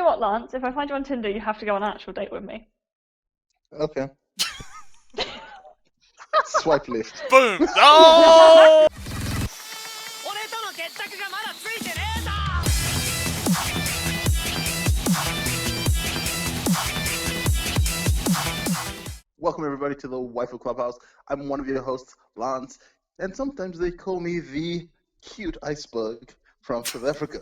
what, Lance? If I find you on Tinder, you have to go on an actual date with me. Okay. Swipe left. Boom! Oh! Welcome everybody to the Waifu Clubhouse. I'm one of your hosts, Lance, and sometimes they call me the cute iceberg from South Africa.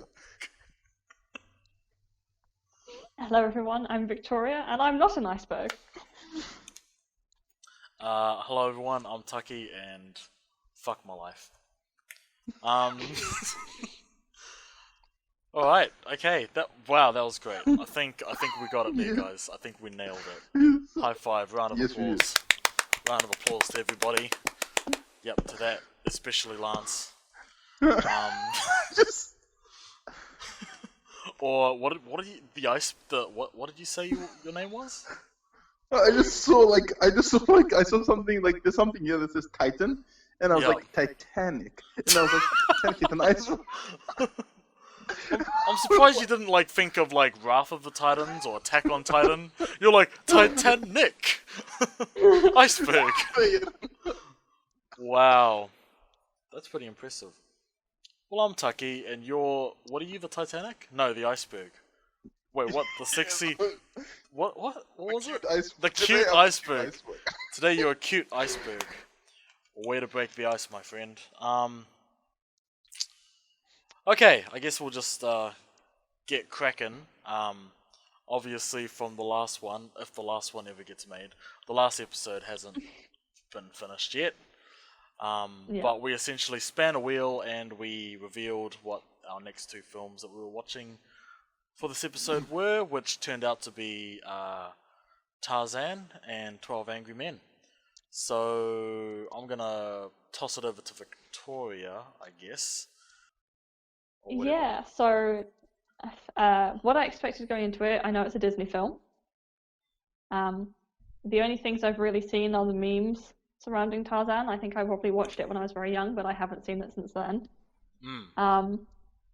Hello everyone, I'm Victoria, and I'm not an iceberg. Hello everyone, I'm Taki, and fuck my life. Alright, okay, that was great. I think we got it there, guys. I think we nailed it. High five, round of applause. Round of applause to everybody. Yep, to that, especially Lance. Or what did you, what did you say your name was? I saw something like there's something here that says Titan, and I was like Titanic, and I was like Titanic is an iceberg. I'm surprised you didn't think of Wrath of the Titans or Attack on Titan. You're like Titanic, iceberg. Wow, that's pretty impressive. Well, I'm Taki, and what are you, the Titanic? No, the iceberg. Wait, what? The sexy? What was it? The cute iceberg. Today you're a cute iceberg. Way to break the ice, my friend. Okay, I guess we'll just get cracking. Obviously from the last one, if the last one ever gets made, the last episode hasn't been finished yet. But we essentially span a wheel and we revealed what our next two films that we were watching for this episode were, which turned out to be Tarzan and 12 Angry Men. So I'm gonna toss it over to Victoria, I guess. Yeah, so what I expected going into it, I know it's a Disney film. The only things I've really seen are the memes surrounding Tarzan. I think I probably watched it when I was very young, but I haven't seen it since then.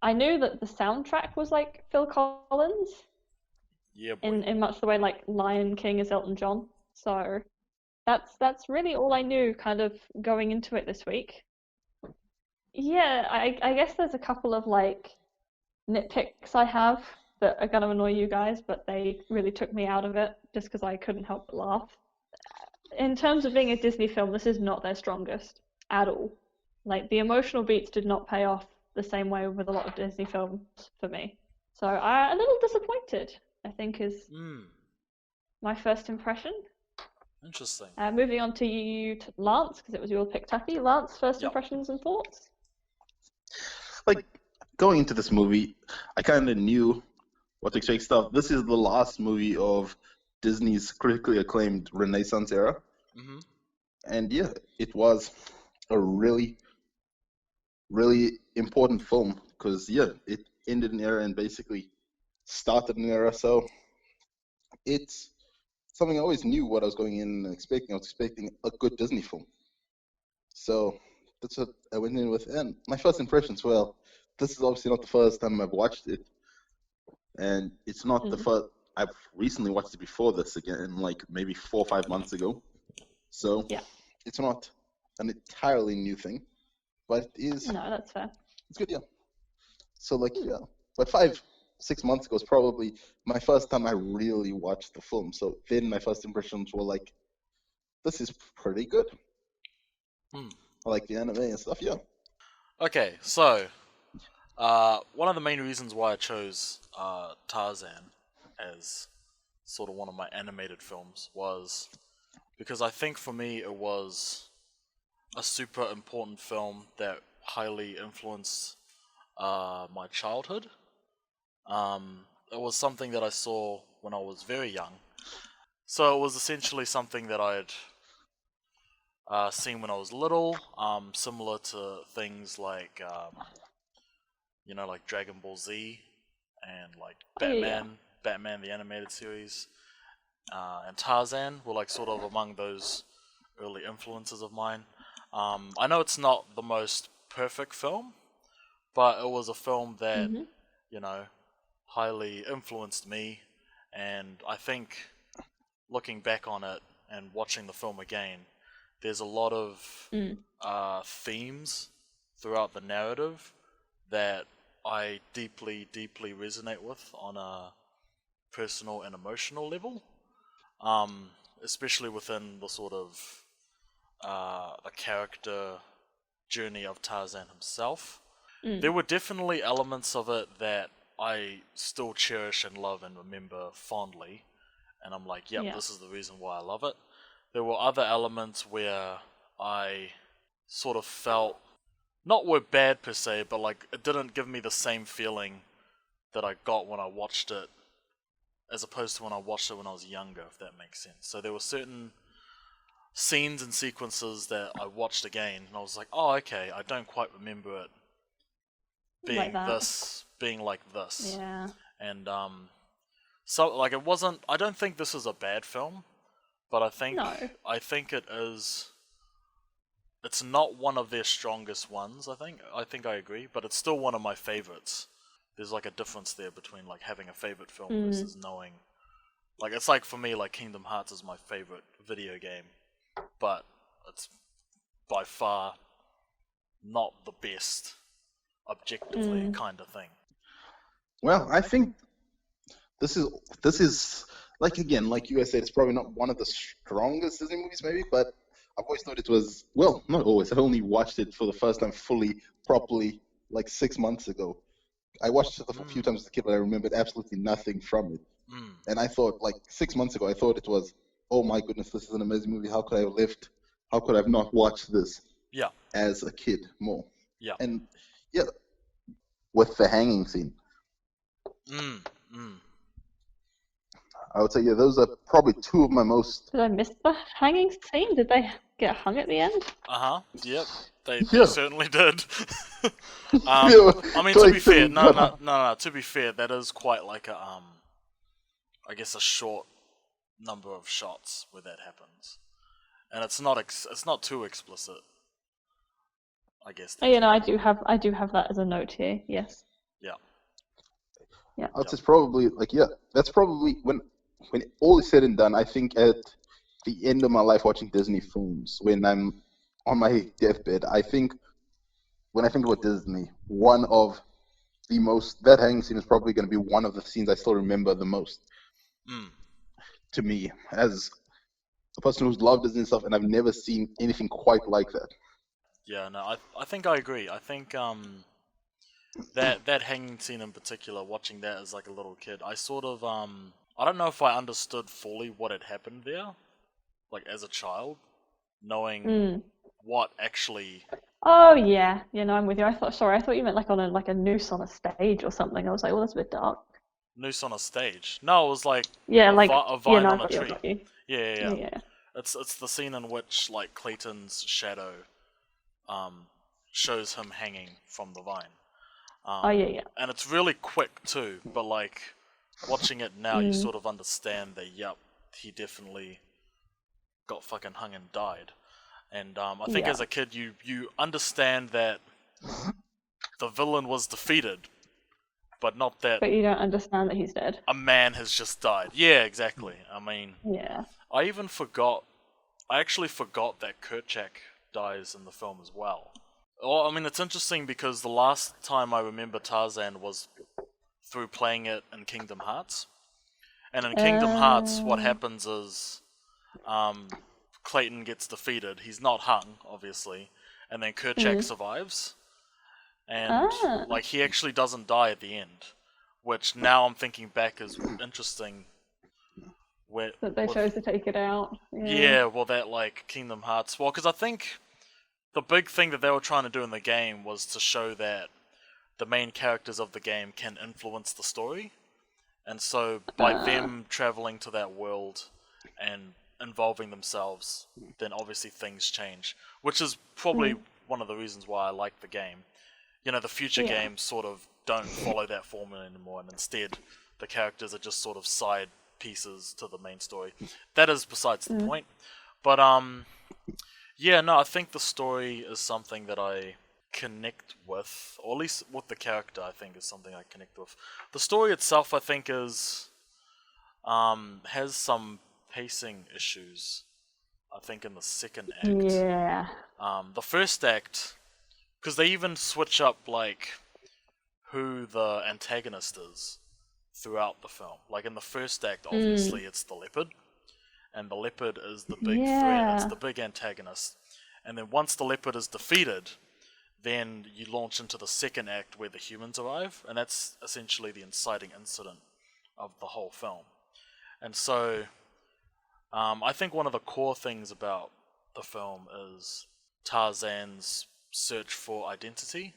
I knew that the soundtrack was like Phil Collins. Yeah, in much the way like Lion King is Elton John. So that's really all I knew kind of going into it this week. Yeah, I guess there's a couple of nitpicks I have that are going to annoy you guys, but they really took me out of it just because I couldn't help but laugh. In terms of being a Disney film, this is not their strongest at all. The emotional beats did not pay off the same way with a lot of Disney films for me. So I'm a little disappointed, I think, is my first impression. Interesting. Moving on to you, Lance, because it was your pick, Taki. Lance, first impressions and thoughts? Going into this movie, I kind of knew what to expect stuff. This is the last movie of Disney's critically acclaimed Renaissance era. Mm-hmm. And yeah, it was a really, really important film because, it ended an era and basically started an era. So it's something I always knew what I was going in and expecting. I was expecting a good Disney film. So that's what I went in with. And my first impressions, well, this is obviously not the first time I've watched it. And it's not the first. I've recently watched it before this again, maybe 4 or 5 months ago. So it's not an entirely new thing, but it is. No, that's fair. It's good, yeah. So but 5-6 months ago was probably my first time I really watched the film. So then my first impressions were this is pretty good. I like the anime and stuff, yeah. Okay, so one of the main reasons why I chose Tarzan as sort of one of my animated films was because I think for me it was a super important film that highly influenced my childhood. It was something that I saw when I was very young. So it was essentially something that I had seen when I was little, similar to things like Dragon Ball Z and Batman the animated series, and Tarzan were sort of among those early influences of mine. I know it's not the most perfect film, but it was a film that highly influenced me, and I think looking back on it and watching the film again, there's a lot of themes throughout the narrative that I deeply, deeply resonate with on a personal and emotional level, especially within the sort of the character journey of Tarzan himself. There were definitely elements of it that I still cherish and love and remember fondly, and I'm like, yep, this is the reason why I love it. There were other elements where I sort of felt, not were bad per se, but like it didn't give me the same feeling that I got when I watched it, as opposed to when I watched it when I was younger, if that makes sense. So there were certain scenes and sequences that I watched again, and I was like, oh, okay, I don't quite remember it being like this. Yeah. And so like it wasn't. I don't think this is a bad film, but I think it is. It's not one of their strongest ones. I think I agree, but it's still one of my favorites. There's like a difference there between like having a favorite film versus knowing. Like it's like for me, like Kingdom Hearts is my favorite video game, but it's by far not the best objectively kind of thing. Well, I think this is like, again, like you guys said, it's probably not one of the strongest Disney movies, maybe, but I've always thought it was, well, not always. I only watched it for the first time fully, properly, like 6 months ago. I watched it a few times as a kid, but I remembered absolutely nothing from it. And I thought, like 6 months ago, I thought it was, oh my goodness, this is an amazing movie. How could I have not watched this as a kid more? Yeah. And yeah, with the hanging scene. I would say, yeah, those are probably two of my most... Did I miss the hanging scene? Did they get hung at the end? Yep. They certainly did. I mean, like, to be fair, no. To be fair, that is quite like a I guess a short number of shots where that happens, and it's not too explicit. I guess. Oh, I do have that as a note here. Yes. Yeah. Yeah. It's probably like, that's probably when all is said and done. I think at the end of my life watching Disney films, when I'm on my deathbed, I think when I think about Disney, one of the most, that hanging scene is probably going to be one of the scenes I still remember the most. To me, as a person who's loved Disney stuff, and I've never seen anything quite like that. Yeah, no, I think I agree. I think that hanging scene in particular, watching that as like a little kid, I sort of I don't know if I understood fully what had happened there, like as a child, knowing what actually. Oh yeah, no, I'm with you. I thought you meant like on a noose on a stage or something. I was like, well, that's a bit dark. Noose on a stage? No, it was like a vine on a tree. Yeah. It's the scene in which like Clayton's shadow shows him hanging from the vine. And it's really quick too, but like watching it now, you sort of understand that he definitely got fucking hung and died. And I think as a kid, you understand that the villain was defeated, but not that. But you don't understand that he's dead. A man has just died. Yeah, exactly. I mean, I actually forgot that Kerchak dies in the film as well. Well, I mean, it's interesting because the last time I remember Tarzan was through playing it in Kingdom Hearts. And in Kingdom Hearts, what happens is Clayton gets defeated. He's not hung, obviously. And then Kerchak survives. And like he actually doesn't die at the end. Which now I'm thinking back is interesting. That they chose to take it out. Yeah, well, that like Kingdom Hearts. Well, because I think the big thing that they were trying to do in the game was to show that the main characters of the game can influence the story. And so by them traveling to that world and involving themselves, then obviously things change. Which is probably one of the reasons why I like the game. You know, the future games sort of don't follow that formula anymore, and instead the characters are just sort of side pieces to the main story. That is besides the point. But I think the story is something that I connect with, or at least with the character, I think is something I connect with. The story itself, I think, is has some pacing issues. I think in the second act. Yeah. The first act, because they even switch up like who the antagonist is throughout the film. Like in the first act, obviously it's the leopard, and the leopard is the big threat. It's the big antagonist. And then once the leopard is defeated, then you launch into the second act where the humans arrive, and that's essentially the inciting incident of the whole film. And so, I think one of the core things about the film is Tarzan's search for identity,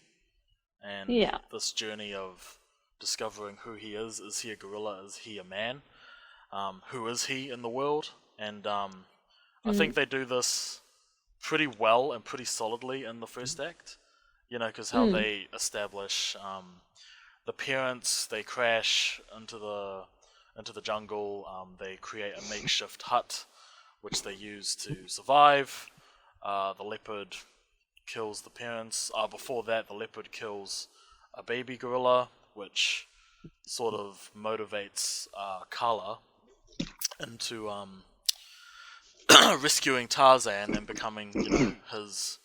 and this journey of discovering who he is. Is he a gorilla? Is he a man? Who is he in the world? And I think they do this pretty well and pretty solidly in the first act. You know, because how they establish the parents, they crash into the jungle. They create a makeshift hut, which they use to survive. The leopard kills the parents. Before that, the leopard kills a baby gorilla, which sort of motivates Kala into rescuing Tarzan and becoming, you know, his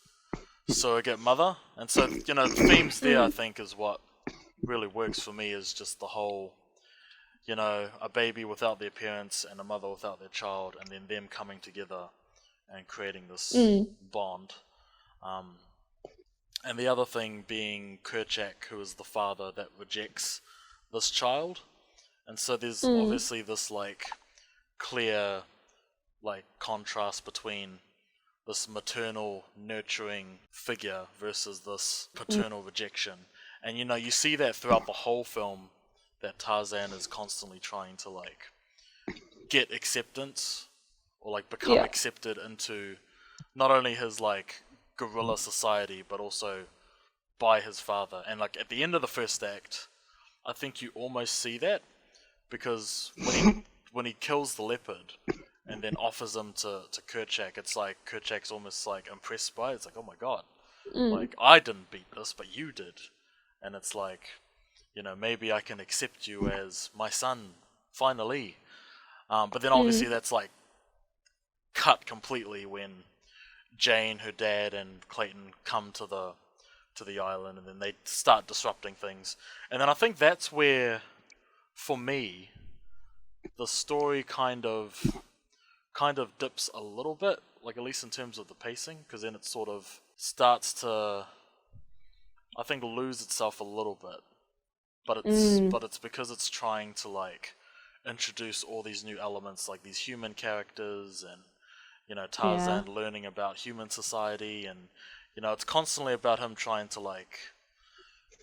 surrogate mother. And so, you know, the themes there, I think, is what really works for me, is just the whole, you know, a baby without their parents and a mother without their child, and then them coming together and creating this bond. And the other thing being Kerchak, who is the father that rejects this child. And so there's obviously this, like, clear, like, contrast between this maternal, nurturing figure versus this paternal rejection. And, you know, you see that throughout the whole film, that Tarzan is constantly trying to, like, get acceptance, or, like, become accepted into not only his, like, gorilla society, but also by his father. And, like, at the end of the first act, I think you almost see that, because when he kills the leopard and then offers him to Kerchak, it's like Kerchak's almost, like, impressed by it. It's like, oh my god, like, I didn't beat this, but you did. And it's like, you know, maybe I can accept you as my son, finally. But then obviously that's, like, cut completely when Jane, her dad, and Clayton come to the island, and then they start disrupting things. And then I think that's where, for me, the story kind of dips a little bit, like, at least in terms of the pacing, because then it sort of starts to, I think, lose itself a little bit. But it's because it's trying to, like, introduce all these new elements, like these human characters, and, you know, Tarzan learning about human society, and, you know, it's constantly about him trying to, like,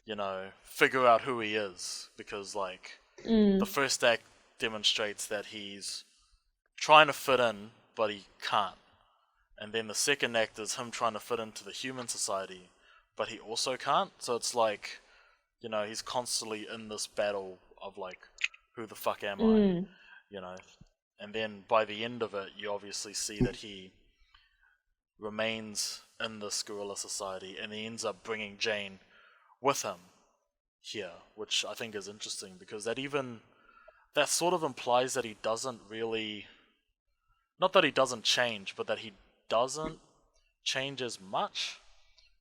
you know, figure out who he is, because, like, the first act demonstrates that he's trying to fit in, but he can't. And then the second act is him trying to fit into the human society, but he also can't. So it's like, you know, he's constantly in this battle of, like, who the fuck am I? You know? And then by the end of it, you obviously see that he remains in this gorilla society, and he ends up bringing Jane with him here, which I think is interesting, because that sort of implies that he doesn't really, not that he doesn't change, but that he doesn't change as much.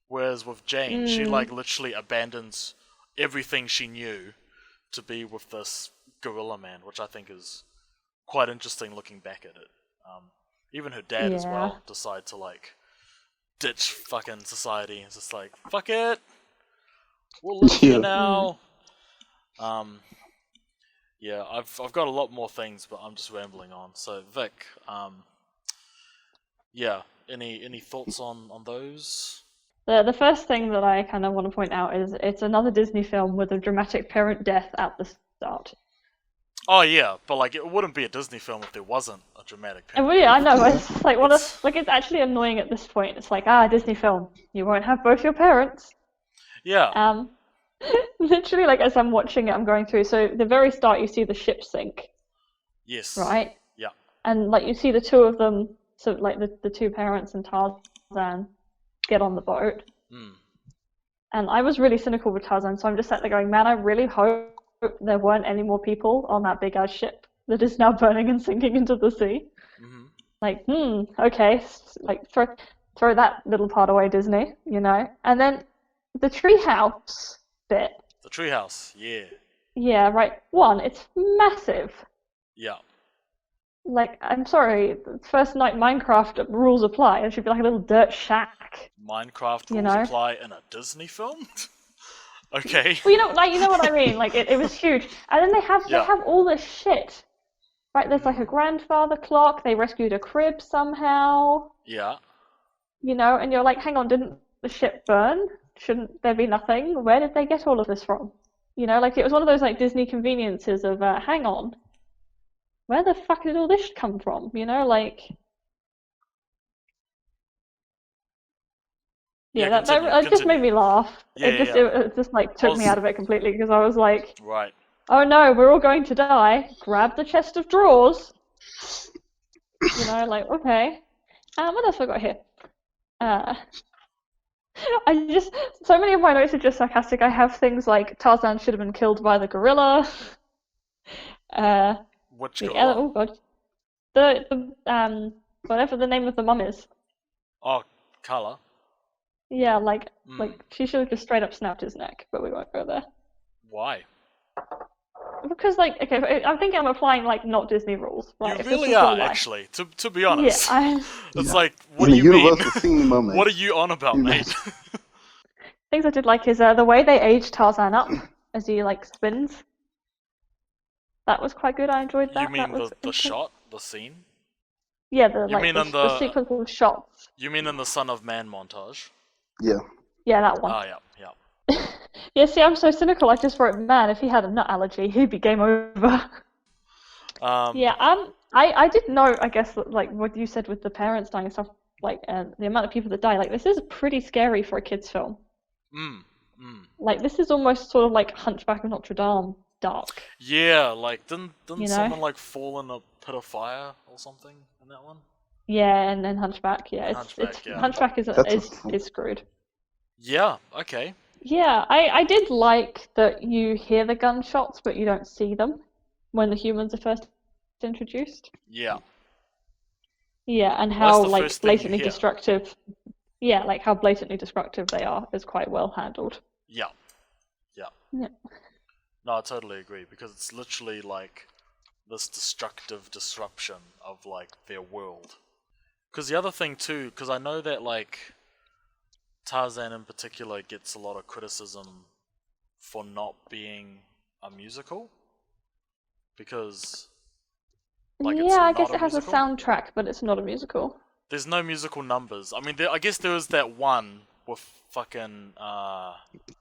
Whereas with Jane, she, like, literally abandons everything she knew to be with this gorilla man, which I think is quite interesting looking back at it. Even her dad as well decide to, like, ditch fucking society. It's just like, fuck it, we'll live here now. Yeah, I've got a lot more things, but I'm just rambling on. So Vic, yeah, any thoughts on those? The first thing that I kind of want to point out is it's another Disney film with a dramatic parent death at the start. Oh yeah, but, like, it wouldn't be a Disney film if there wasn't a dramatic parent death. Yeah, I know. It's like it's actually annoying at this point. It's like, Disney film, you won't have both your parents. Yeah. Literally, like, as I'm watching it, I'm going through. So the very start, you see the ship sink. Yes. Right. Yeah. And, like, you see the two of them, so, like, the two parents and Tarzan get on the boat. And I was really cynical with Tarzan, so I'm just sat there going, man, I really hope there weren't any more people on that big ass ship that is now burning and sinking into the sea. Mm-hmm. Like, okay, like throw that little part away, Disney, you know? And then the treehouse bit. The treehouse, yeah. Yeah, right. One, it's massive. Yeah. Like, I'm sorry, first night Minecraft rules apply. It should be like a little dirt shack. Minecraft You rules know? apply in a Disney film? Okay. Well, you know what I mean. Like, it was huge. And then they have all this shit. Right, there's like a grandfather clock. They rescued a crib somehow. Yeah. You know, and you're like, hang on, didn't the ship burn? Shouldn't there be nothing? Where did they get all of this from? You know, like it was one of those like Disney conveniences of, hang on, where the fuck did all this come from? You know, like, yeah, that just made me laugh. Yeah, It just like took me out of it completely because I was like, right. oh no, we're all going to die. Grab the chest of drawers. You know, like, okay. What else have I got here? So many of my notes are just sarcastic. I have things like Tarzan should have been killed by the gorilla. Which gorilla? Oh god. Whatever the name of the mum is. Oh, Kala. Yeah, like she should have just straight up snapped his neck, but we won't go there. Why? Because like, okay, I think I'm applying like not Disney rules, right? You really are, actually. To be honest. Yeah, it's like, what do you mean? Moment. What are you on about, mate? Things I did like is the way they aged Tarzan up as he like spins. That was quite good. I enjoyed that. You mean that the shot, the scene? Yeah, the sequence of shots. You mean in the Son of Man montage? Yeah. Yeah, that one. Oh, yeah. Yeah, see, I'm so cynical. I just wrote, man, if he had a nut allergy, he'd be game over. I did know, I guess, like what you said with the parents dying and stuff, like the amount of people that die. Like, this is pretty scary for a kids' film. Like, this is almost sort of like Hunchback of Notre Dame dark. Yeah, like didn't someone like fall in a pit of fire or something in that one? Yeah, and then Hunchback. Yeah, Hunchback is screwed. Yeah. Okay. Yeah, I did like that you hear the gunshots, but you don't see them when the humans are first introduced. Yeah. Yeah, and how like blatantly destructive. Yeah, like how blatantly destructive they are is quite well handled. Yeah. No, I totally agree because it's literally like this destructive disruption of like their world. Because the other thing too, because I know that like Tarzan in particular gets a lot of criticism for not being a musical because like it's I guess it has a soundtrack, but it's not a musical. There's no musical numbers. I mean, I guess there was that one with fucking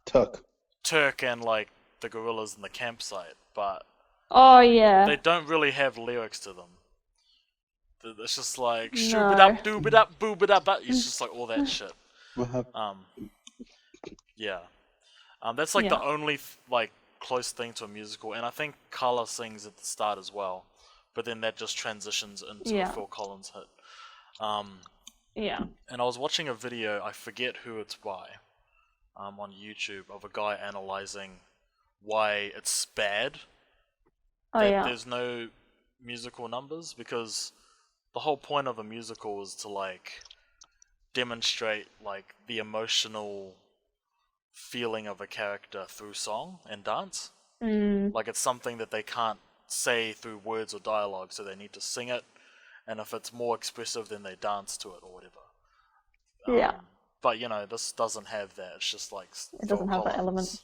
Turk and like the gorillas in the campsite, but oh yeah, they don't really have lyrics to them. It's just like shoobidap doobidap boobidap. It's just like all that shit. Yeah. That's like the only like close thing to a musical, and I think Kala sings at the start as well, but then that just transitions into a Phil Collins hit. And I was watching a video, I forget who it's by, on YouTube of a guy analyzing why it's bad that there's no musical numbers, because the whole point of a musical is to like demonstrate like the emotional feeling of a character through song and dance. Like it's something that they can't say through words or dialogue, so they need to sing it, and if it's more expressive then they dance to it or whatever. But you know, this doesn't have that. It's just like it doesn't have that element.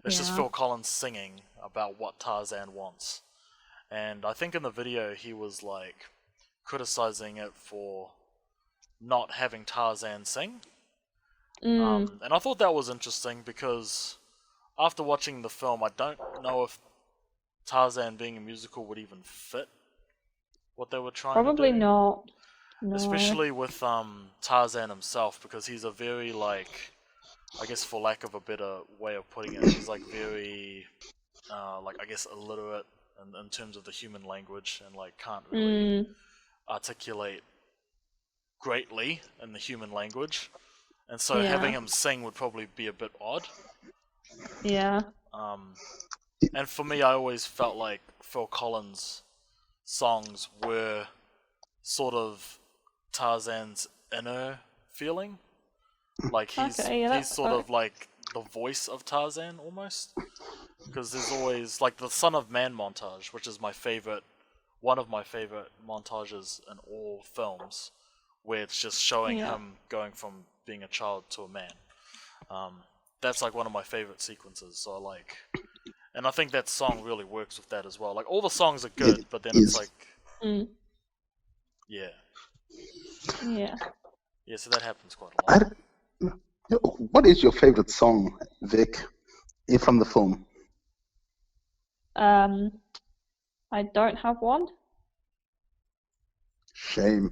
It's just Phil Collins singing about what Tarzan wants. And I think in the video he was like criticizing it for not having Tarzan sing. And I thought that was interesting because after watching the film, I don't know if Tarzan being a musical would even fit what they were trying to do. Probably not. No. Especially with Tarzan himself, because he's a very like, I guess for lack of a better way of putting it, he's like very like I guess illiterate in terms of the human language, and like can't really articulate greatly in the human language. and so having him sing would probably be a bit odd. Yeah. And for me, I always felt like Phil Collins' songs were sort of Tarzan's inner feeling. Like he's sort of like the voice of Tarzan almost. Because there's always like the Son of Man montage, which is one of my favorite montages in all films, where it's just showing him going from being a child to a man. That's like one of my favorite sequences. So and I think that song really works with that as well. Like all the songs are good, but then it's like, yeah. So that happens quite a lot. What is your favorite song, Vic, from the film? I don't have one. Shame.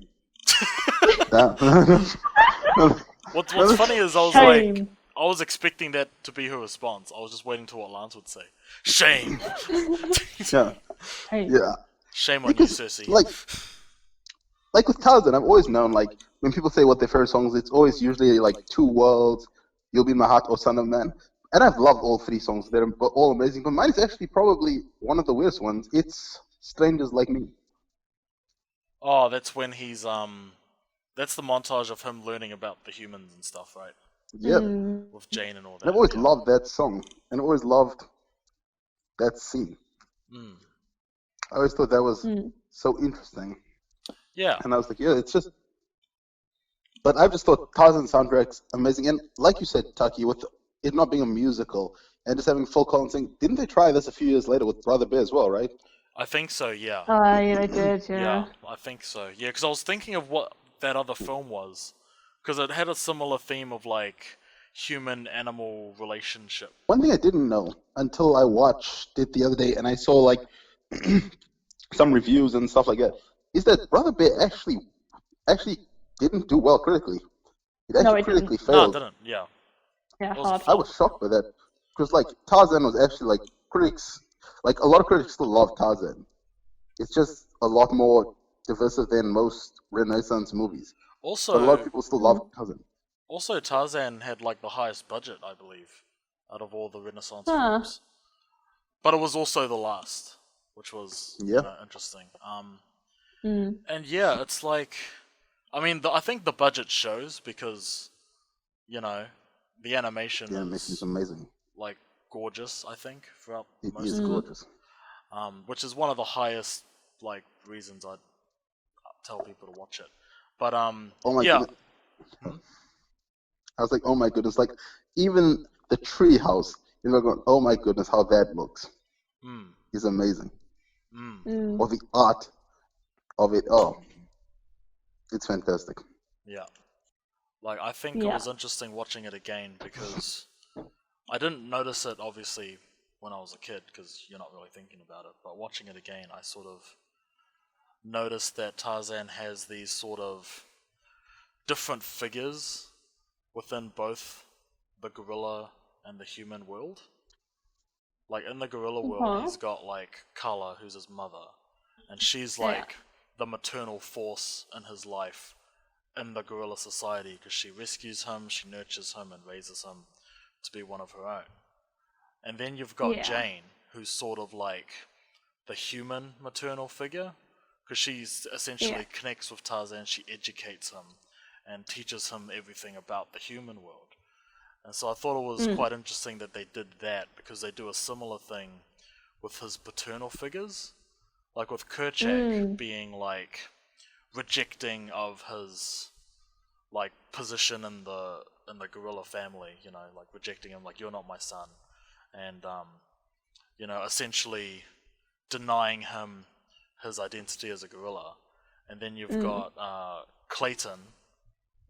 What's funny is I was expecting that to be her response. I was just waiting to what Lance would say. Shame. Yeah. Shame on you, Cersei. Like with Tarzan, I've always known, like, when people say what their favorite songs, it's always usually like Two Worlds, You'll Be in My Heart, or Son of Man. And I've loved all three songs. They're all amazing. But mine is actually probably one of the worst ones. It's Strangers Like Me. Oh, that's when he's that's the montage of him learning about the humans and stuff, right? Yeah. With Jane and all that. And I've always loved that song. And always loved that scene. I always thought that was so interesting. Yeah. And I was like, it's just... But I've just thought Tarzan soundtrack's amazing. And like you said, Taki, with it not being a musical and just having Phil Collins sing, didn't they try this a few years later with Brother Bear as well, right? I think so, yeah. Yeah, they did, Yeah, I think so. Yeah, because I was thinking of what that other film was. Because it had a similar theme of, like, human-animal relationship. One thing I didn't know until I watched it the other day and I saw, like, some reviews and stuff like that, is that Brother Bear actually didn't do well critically. It actually critically failed. No, it didn't, yeah. Yeah, I was shocked by that. Because, like, Tarzan was actually, like, critics... Like, a lot of critics still love Tarzan. It's just a lot more divisive than most Renaissance movies. Also, but a lot of people still love Tarzan. Also, Tarzan had, like, the highest budget, I believe, out of all the Renaissance films. But it was also the last, which was interesting. And yeah, it's like... I mean, I think the budget shows because, the animation is amazing. Like, gorgeous, I think, throughout most of it. It is gorgeous. Which is one of the highest, like, reasons I'd tell people to watch it. But, oh my goodness. I was like, oh my goodness, like, even the tree house, going, oh my goodness, how that looks. Is amazing. Or the art of it, it's fantastic. Yeah. Like, I think it was interesting watching it again because I didn't notice it, obviously, when I was a kid, because you're not really thinking about it, but watching it again, I sort of noticed that Tarzan has these sort of different figures within both the gorilla and the human world. Like, in the gorilla world, he's got, like, Kala, who's his mother, and she's, like, the maternal force in his life in the gorilla society, because she rescues him, she nurtures him, and raises him to be one of her own. And then you've got Jane, who's sort of like the human maternal figure, because she essentially connects with Tarzan, she educates him, and teaches him everything about the human world. And so I thought it was quite interesting that they did that, because they do a similar thing with his paternal figures. Like with Kerchak being like rejecting of his like position in the gorilla family, like rejecting him, like, you're not my son, and essentially denying him his identity as a gorilla. And then you've got Clayton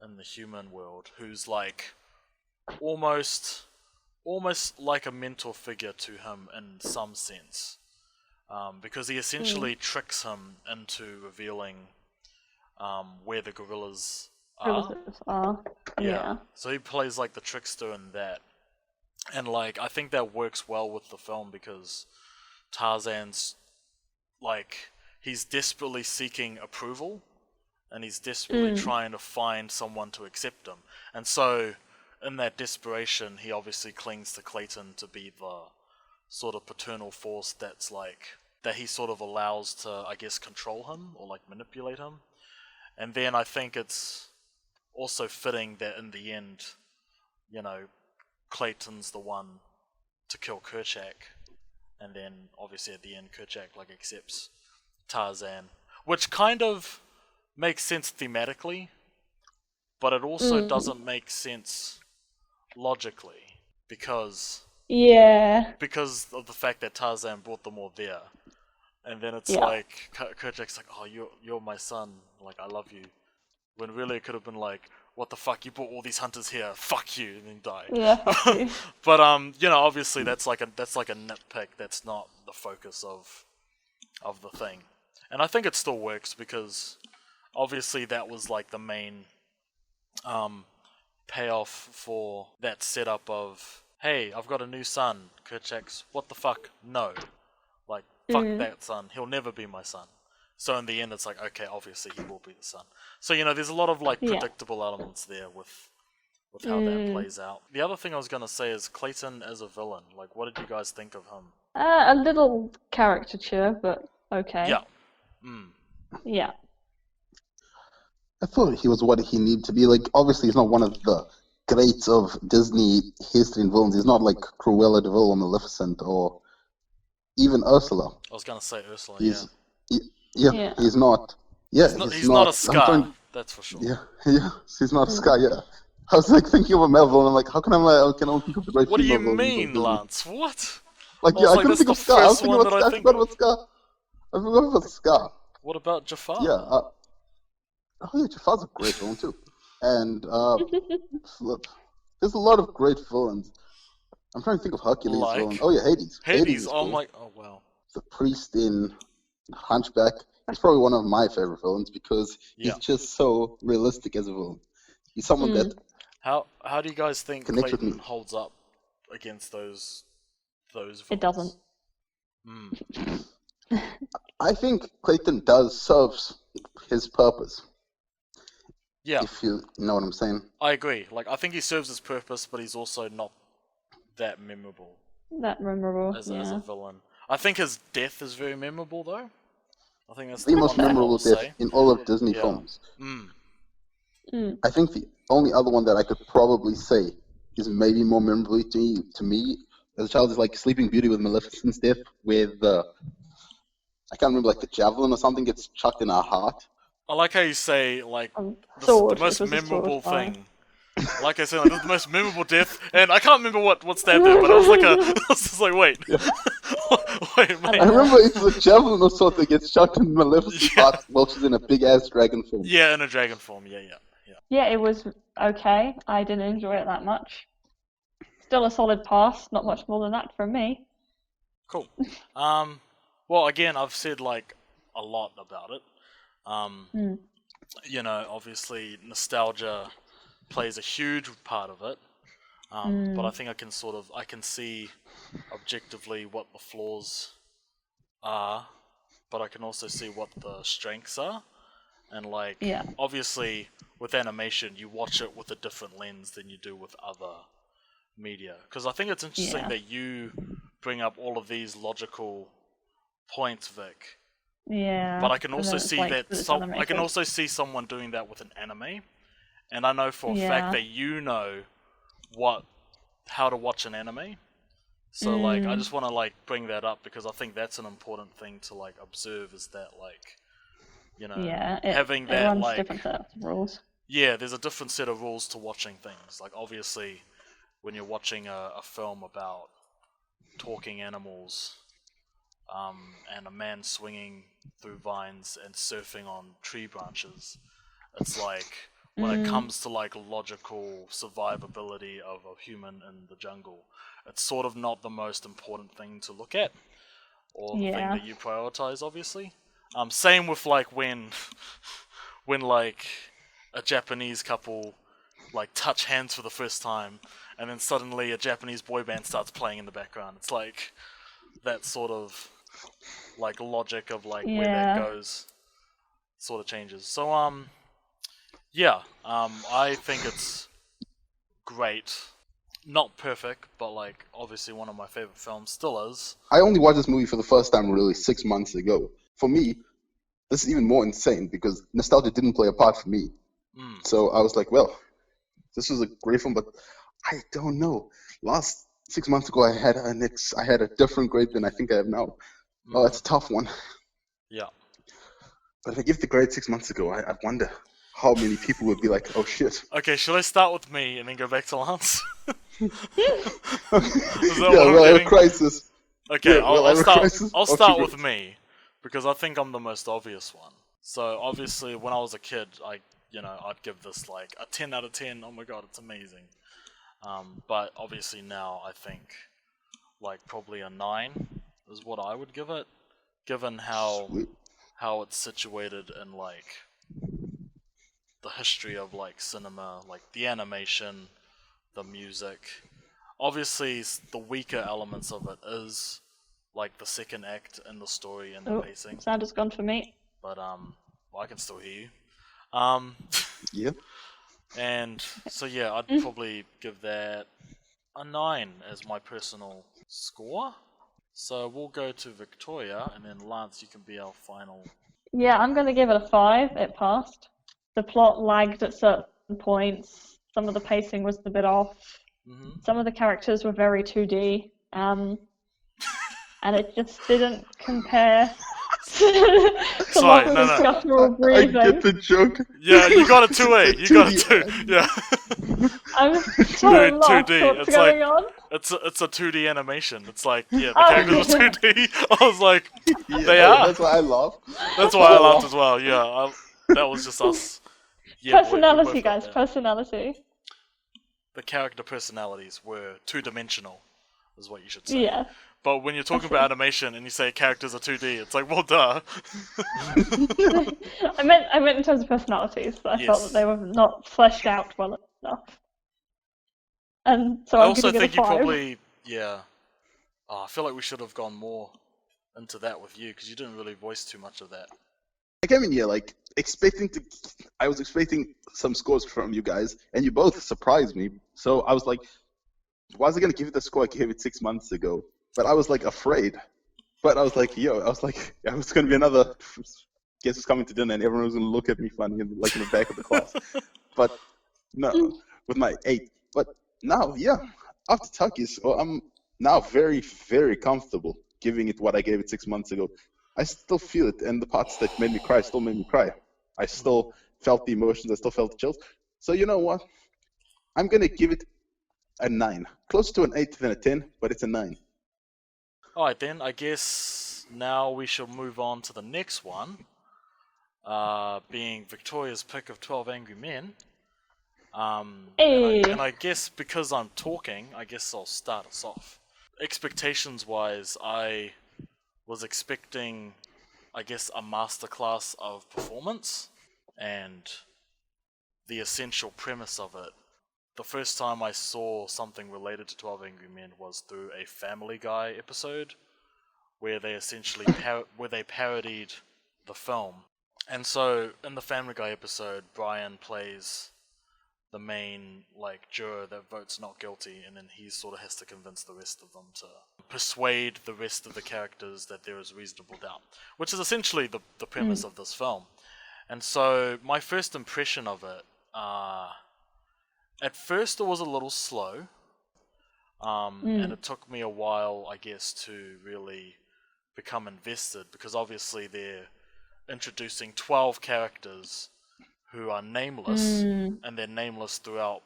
in the human world, who's like almost like a mentor figure to him in some sense, because he essentially tricks him into revealing where the gorillas are. Yeah. So he plays like the trickster in that. And like, I think that works well with the film because Tarzan's like, he's desperately seeking approval and he's desperately trying to find someone to accept him. And so, in that desperation, he obviously clings to Clayton to be the sort of paternal force that's like, that he sort of allows to, I guess, control him or like manipulate him. And then I think it's also fitting that in the end, you know, Clayton's the one to kill Kerchak, and then obviously at the end Kerchak like accepts Tarzan, which kind of makes sense thematically, but it also doesn't make sense logically because of the fact that Tarzan brought them all there, and then it's like Kerchak's like, oh, you're my son, like I love you, when really it could have been like, what the fuck, you brought all these hunters here, fuck you, and then die. Yeah, fuck you. But you know, obviously that's like a nitpick. That's not the focus of the thing, and I think it still works because obviously that was like the main payoff for that setup of, hey, I've got a new son. Kerchak's, what the fuck? No, like fuck that son. He'll never be my son. So in the end, it's like, okay, obviously he will be the son. So, you know, there's a lot of like predictable elements there with how that plays out. The other thing I was gonna say is Clayton as a villain. Like, what did you guys think of him? A little caricature, but okay. Yeah. Yeah. I thought he was what he needed to be. Like, obviously, he's not one of the greats of Disney history and villains. He's not like Cruella de Vil or Maleficent or even Ursula. I was gonna say Ursula. He's He's not not a Scar. That's for sure. He's not a Scar. Yeah, I was like thinking of a male villain. I'm like, how can I can think of the great? What do you mean, Lance? What? Like, I couldn't think of Scar. I was thinking about Scar. I forgot about Scar. I forgot about Scar. What about Jafar? Yeah. Jafar's a great villain too. And there's a lot of great villains. I'm trying to think of Hercules' villain. Oh yeah, Hades. Hades. Oh cool. Oh wow. The priest in Hunchback. He's probably one of my favorite villains because he's just so realistic as a villain. He's someone that. How do you guys think Clayton holds up against those villains? It doesn't. I think Clayton does serve his purpose. Yeah. If you know what I'm saying. I agree. Like, I think he serves his purpose, but he's also not that memorable. As a villain. I think his death is very memorable, though. I think that's the most memorable death in all of Disney films. I think the only other one that I could probably say is maybe more memorable to me as a child is like Sleeping Beauty with Maleficent's death, where I can't remember, like the javelin or something gets chucked in her heart. I like how you say, like, the most memorable thing. Like I said, like, the most memorable death, and I can't remember what stabbed there, but I was just like, wait. Wait, mate. I remember it's a javelin or sort that gets chucked in Maleficent's heart while she's in a big-ass dragon form. Yeah, in a dragon form, yeah. Yeah, it was okay. I didn't enjoy it that much. Still a solid pass, not much more than that from me. Cool. Well, again, I've said, like, a lot about it. You know, obviously, nostalgia plays a huge part of it. But I think I can see objectively what the flaws are, but I can also see what the strengths are. And like, obviously, with animation, you watch it with a different lens than you do with other media. Because I think it's interesting that you bring up all of these logical points, Vic. Yeah. But I can also see I can also see someone doing that with an anime, and I know for a fact that you know how to watch an anime. So like, I just want to like bring that up because I think that's an important thing to like observe, is that like, you know, having that like different sets of rules. Yeah, there's a different set of rules to watching things. Like obviously, when you're watching a film about talking animals, and a man swinging through vines and surfing on tree branches, it's like when it comes to like logical survivability of a human in the jungle, it's sort of not the most important thing to look at, or the thing that you prioritize, obviously. Same with like when like a Japanese couple like touch hands for the first time, and then suddenly a Japanese boy band starts playing in the background. It's like that sort of like logic of like where that goes sort of changes. So Yeah, I think it's great. Not perfect, but like obviously one of my favorite films. Still is. I only watched this movie for the first time really 6 months ago. For me, this is even more insane because nostalgia didn't play a part for me. Mm. So I was like, well, this was a great film, but I don't know. Last 6 months ago, I had a different grade than I think I have now. Oh, that's a tough one. Yeah. But if I give the grade 6 months ago, I wonder how many people would be like, oh shit. Okay, should I start with me and then go back to Lance? Is that Yeah, what I'm well, I have a getting? crisis. Okay, Yeah, well, I have a crisis. I'll Oh, start shoot. with me because I think I'm the most obvious one. So obviously, when I was a kid, I'd give this like a 10 out of 10. Oh my god, it's amazing. But obviously now I think like probably a 9 is what I would give it, given Sweet. how it's situated in like the history of like cinema, like the animation, the music. Obviously, the weaker elements of it is like the second act and the story and the Oh, pacing. sound is gone for me. But well, I can still hear you. Yeah. And so yeah, I'd probably give that a 9 as my personal score. So we'll go to Victoria, and then Lance, you can be our final. Yeah, I'm gonna give it a 5. It passed. The plot lagged at certain points. Some of the pacing was a bit off. Mm-hmm. Some of the characters were very 2D. And it just didn't compare to Sorry, lots no, of no. guttural I breathing. get the joke. Yeah, you got a 2A. You got a 2. Yeah. I'm so Dude, lost. 2D. What's It's like going on? it's a 2D animation. It's like yeah, the Oh. characters are 2D. I was like, Yeah, they are. That's why I laugh. That's why I laughed as well. Yeah, that was just us. Yeah, Personality, we both got guys. that. Personality. The character personalities were two-dimensional, is what you should say. Yeah. But when you're talking about animation and you say characters are 2D, it's like, well, duh. I meant in terms of personalities. I felt that they were not fleshed out well enough. And so I I'm also giving it think a you 5. probably, yeah. Oh, I feel like we should have gone more into that with you because you didn't really voice too much of that. I came in here like I was expecting some scores from you guys, and you both surprised me. So I was like, was I gonna give it the score I gave it 6 months ago? But I was like afraid. But I was like, I was gonna be another guess who's coming to dinner, and everyone was gonna look at me funny, like in the back of the class. But no, with my 8. But now, yeah, after Taki's, I'm now very, very comfortable giving it what I gave it 6 months ago. I still feel it, and the parts that made me cry still made me cry. I still felt the emotions, I still felt the chills. So you know what? I'm gonna give it a 9. Closer to an 8 than a 10, but it's a 9. Alright then, I guess now we shall move on to the next one. Being Victoria's pick of 12 Angry Men. Hey. And I guess because I'm talking, I guess I'll start us off. Expectations-wise, I was expecting, I guess, a masterclass of performance and the essential premise of it. The first time I saw something related to 12 Angry Men was through a Family Guy episode where they essentially parodied the film. And so in the Family Guy episode, Brian plays the main like juror that votes not guilty, and then he sort of has to convince the rest of them to persuade the rest of the characters that there is reasonable doubt, which is essentially the premise of this film. And so my first impression of it, at first it was a little slow, and it took me a while, I guess, to really become invested, because obviously they're introducing 12 characters who are nameless, and they're nameless throughout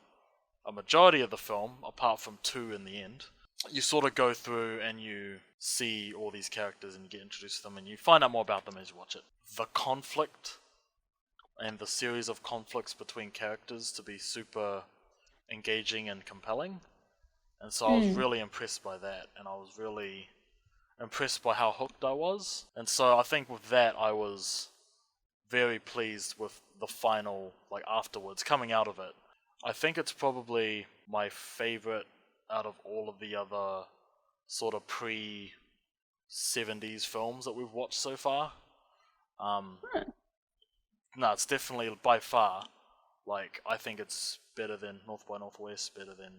a majority of the film, apart from 2 in the end. You sort of go through and you see all these characters and you get introduced to them and you find out more about them as you watch it. The conflict and the series of conflicts between characters to be super engaging and compelling. And so I was really impressed by that, and I was really impressed by how hooked I was. And so I think with that I was very pleased with the final, like afterwards, coming out of it. I think it's probably my favorite out of all of the other sort of pre-70s films that we've watched so far. No, it's definitely by far Like, I think it's better than North by Northwest, better than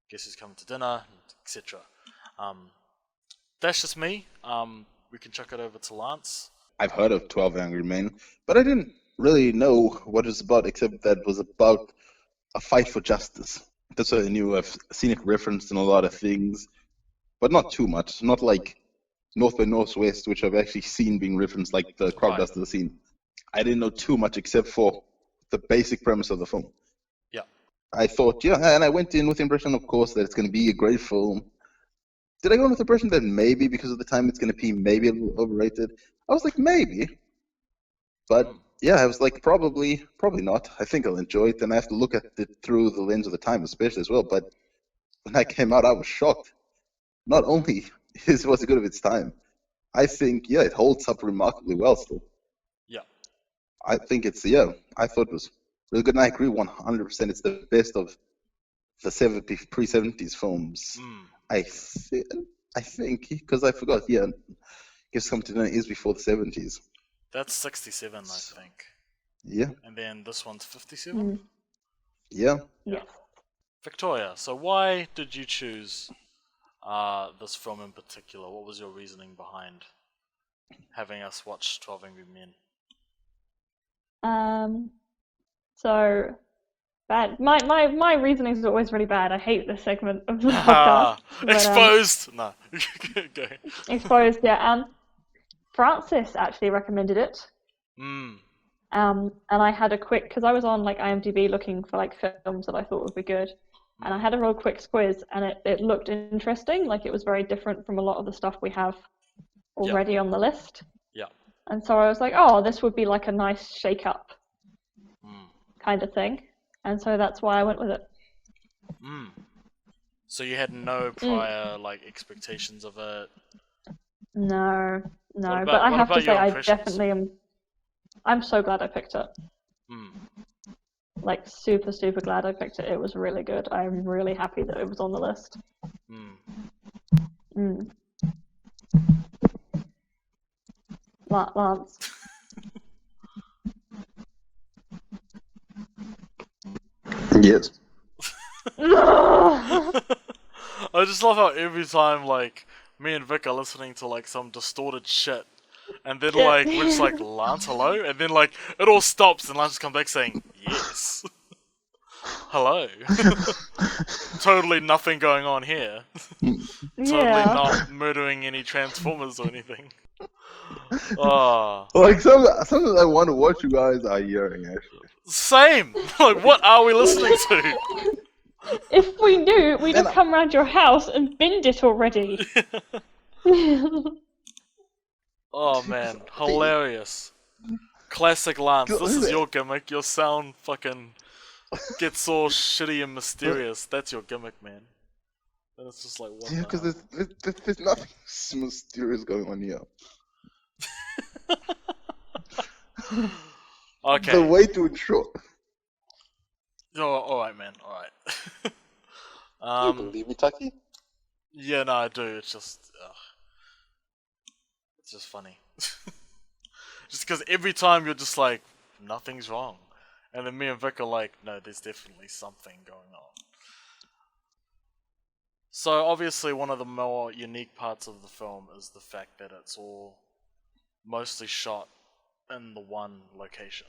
Guess Who's Coming to Dinner, etc. That's just me. We can chuck it over to Lance. I've heard of 12 Angry Men, but I didn't really know what it's about, except that it was about a fight for justice. That's what I knew. I've seen it referenced in a lot of things, but not too much. Not like North by Northwest, which I've actually seen being referenced, like the crocodile Right. duster scene. I didn't know too much except for the basic premise of the film. Yeah. I thought, and I went in with the impression, of course, that it's going to be a great film. Did I go in with the impression that maybe because of the time it's going to be maybe a little overrated? I was like, maybe. But yeah, I was like, probably not. I think I'll enjoy it, and I have to look at it through the lens of the time, especially as well. But when I came out, I was shocked. Not only was it good of its time, I think, it holds up remarkably well still. Yeah. I think it's, I thought it was really good, and I agree 100%. It's the best of the pre-70s films. I think, because I forgot, Guess Come to Dinner is before the 70s. That's 67, I think. Yeah. And then this one's 57? Yeah. Yeah. Victoria, so why did you choose this film in particular? What was your reasoning behind having us watch 12 Angry Men? So bad. My reasoning is always really bad. I hate this segment of the podcast. But, exposed! No. Go. Exposed, yeah. Francis actually recommended it. And I had a quick, because I was on like IMDb looking for like films that I thought would be good, and I had a real quick squiz, and it looked interesting. Like it was very different from a lot of the stuff we have already on the list. Yeah. And so I was like, oh, this would be like a nice shake-up kind of thing. And so that's why I went with it. So you had no prior like expectations of it? No. But I have to say, I definitely am. I'm so glad I picked it. Like super, super glad I picked it. It was really good. I'm really happy that it was on the list. Lance. Yes. I just love how every time like me and Vic are listening to like some distorted shit, and then like we're just like, Lance, hello, and then like it all stops and Lance just comes back saying yes. Hello. Totally nothing going on here. Totally not murdering any Transformers or anything. Oh. Like sometimes I wonder what you guys are hearing actually. Same. Like what are we listening to? If we knew, we'd have come around your house and binned it already. Oh man, hilarious. Classic Lance, this is your gimmick. Your sound fucking gets all shitty and mysterious. That's your gimmick, man. And it's just like, what? Yeah, because there's nothing mysterious going on here. Okay. The way to ensure. Oh, alright, man, alright. Do you believe me, Taki? Yeah, no, I do. It's just funny. Just because every time you're just like, nothing's wrong. And then me and Vic are like, no, there's definitely something going on. So obviously one of the more unique parts of the film is the fact that it's all mostly shot in the one location.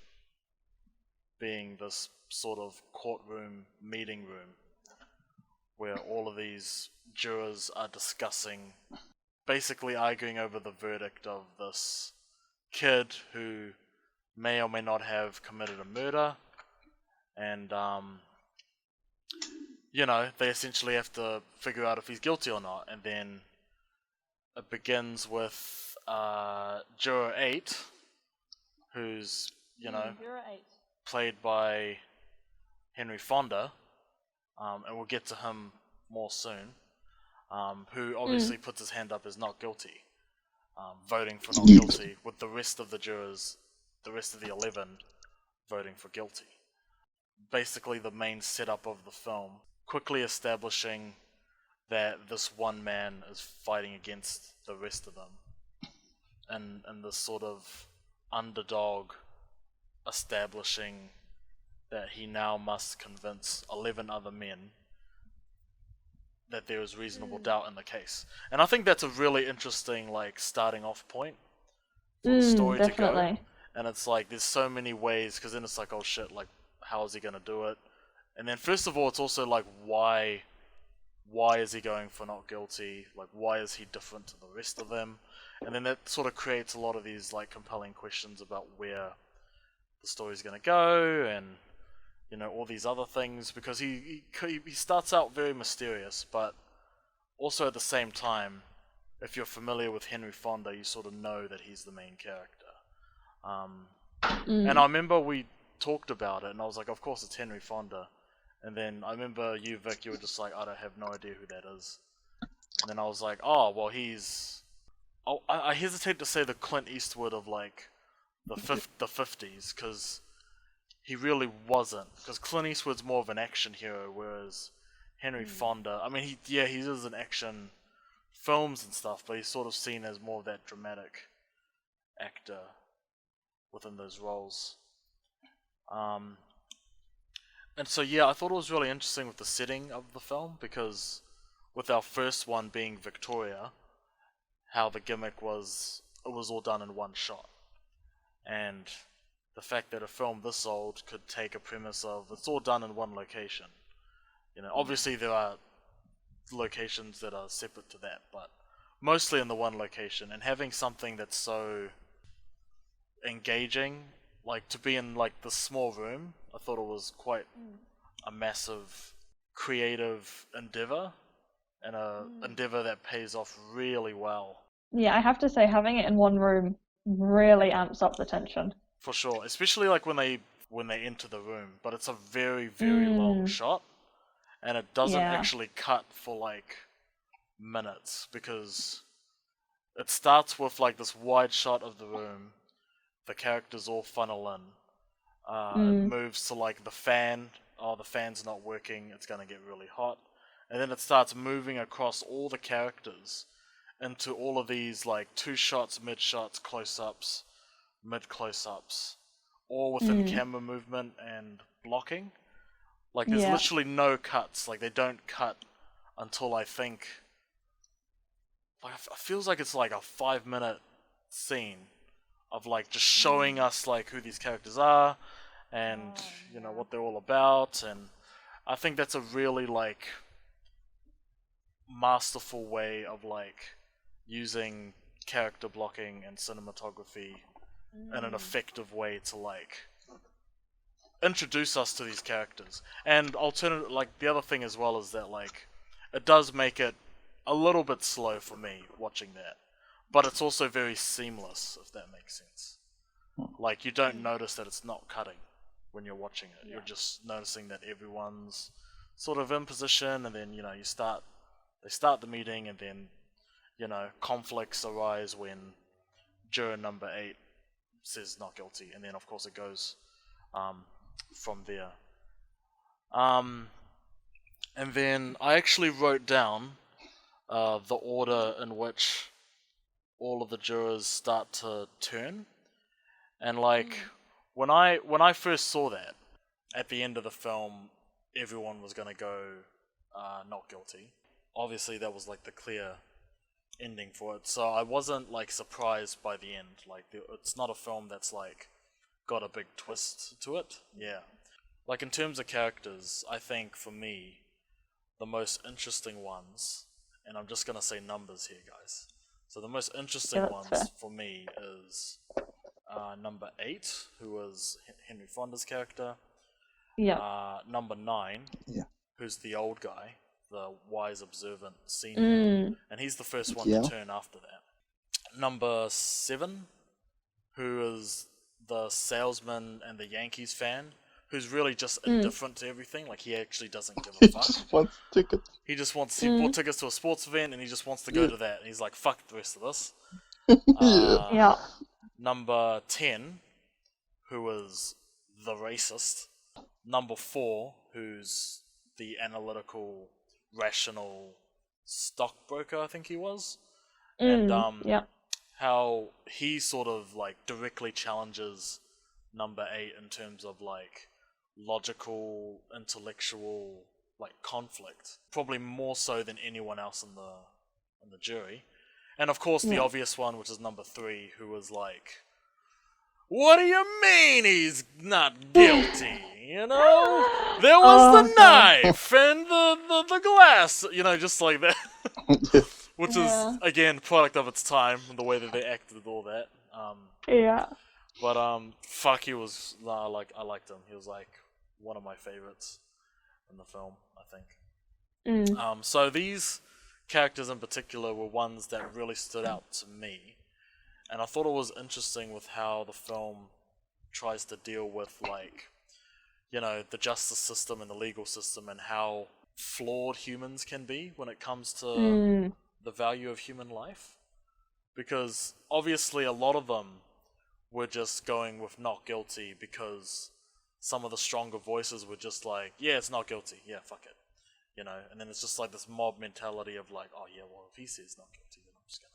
Being this sort of courtroom, meeting room, where all of these jurors are discussing, basically arguing over the verdict of this kid who may or may not have committed a murder, and they essentially have to figure out if he's guilty or not. And then it begins with Juror 8, who's Juror 8. played by Henry Fonda, and we'll get to him more soon, who obviously puts his hand up as not guilty, voting for not guilty, with the rest of the jurors, the rest of the 11, voting for guilty. Basically the main setup of the film, quickly establishing that this one man is fighting against the rest of them, and this sort of underdog establishing that he now must convince 11 other men that there is reasonable doubt in the case. And I think that's a really interesting like starting off point for the story to go. Definitely. And it's like there's so many ways, because then it's like, oh shit, like how is he gonna do it? And then first of all, it's also like why is he going for not guilty? Like why is he different to the rest of them? And then that sort of creates a lot of these like compelling questions about where the story's gonna go, and you know, all these other things, because he starts out very mysterious, but also at the same time, if you're familiar with Henry Fonda, you sort of know that he's the main character. And I remember we talked about it, and I was like, of course it's Henry Fonda. And then I remember you, Vic, you were just like, I don't have no idea who that is. And then I was like, oh, well, he's... Oh, I hesitate to say the Clint Eastwood of, like, the 50s, because he really wasn't. Because Clint Eastwood's more of an action hero, whereas Henry Fonda... I mean, he is an action films and stuff, but he's sort of seen as more of that dramatic actor within those roles. And so yeah, I thought it was really interesting with the setting of the film, because with our first one being Victoria, how the gimmick was, it was all done in one shot. And the fact that a film this old could take a premise of, it's all done in one location. You know, obviously there are locations that are separate to that, but mostly in the one location, and having something that's so engaging, like to be in like this small room, I thought it was quite a massive creative endeavor, and a endeavor that pays off really well. Yeah, I have to say having it in one room really amps up the tension. For sure, especially like when they enter the room, but it's a very long shot, and it doesn't actually cut for like minutes, because it starts with like this wide shot of the room, the characters all funnel in, it moves to like the fan, oh the fan's not working, it's gonna get really hot, and then it starts moving across all the characters into all of these like 2 shots, mid shots, close-ups, mid close-ups, all within camera movement and blocking. Like there's literally no cuts, like they don't cut until I think, like it feels like it's like a 5-minute scene of like just showing us like who these characters are, and you know what they're all about. And I think that's a really like masterful way of like using character blocking and cinematography in an effective way to like introduce us to these characters. And alternative, like the other thing as well is that like it does make it a little bit slow for me watching that, but it's also very seamless, if that makes sense. Like you don't notice that it's not cutting when you're watching it. You're just noticing that everyone's sort of in position, and then you know they start the meeting, and then you know conflicts arise when juror number 8 says not guilty, and then of course it goes from there. And then I actually wrote down the order in which all of the jurors start to turn, and like when I first saw that at the end of the film, everyone was gonna go not guilty. Obviously, that was like the clear ending for it, so I wasn't like surprised by the end. Like it's not a film that's like got a big twist to it. Yeah, like in terms of characters, I think for me the most interesting ones, and I'm just gonna say numbers here, guys. So the most interesting ones for me is number 8, who was Henry Fonda's character. Number 9, who's the old guy, the wise, observant senior, and he's the first one to turn after that. Number 7, who is the salesman and the Yankees fan, who's really just indifferent to everything. Like he actually doesn't give a fuck. He just wants tickets. He bought tickets to a sports event, and he just wants to go to that. And he's like, fuck the rest of this. Number 10, who is the racist. Number 4, who's the analytical, rational stockbroker, I think he was. And how he sort of like directly challenges number 8 in terms of like logical, intellectual like conflict, probably more so than anyone else in the jury. And of course, the obvious one, which is number 3, who was like, "What do you mean he's not guilty? You know, there was the knife and the glass. You know, just like that." Which is again product of its time, the way that they acted, all that. But fuck, he was I liked him. He was like one of my favorites in the film, I think. So these characters in particular were ones that really stood out to me, and I thought it was interesting with how the film tries to deal with, like, you know, the justice system and the legal system and how flawed humans can be when it comes to the value of human life. Because obviously a lot of them were just going with not guilty because some of the stronger voices were just like, yeah, it's not guilty, yeah, fuck it. You know, and then it's just like this mob mentality of like, oh yeah, well, if he says not guilty, then I'm just gonna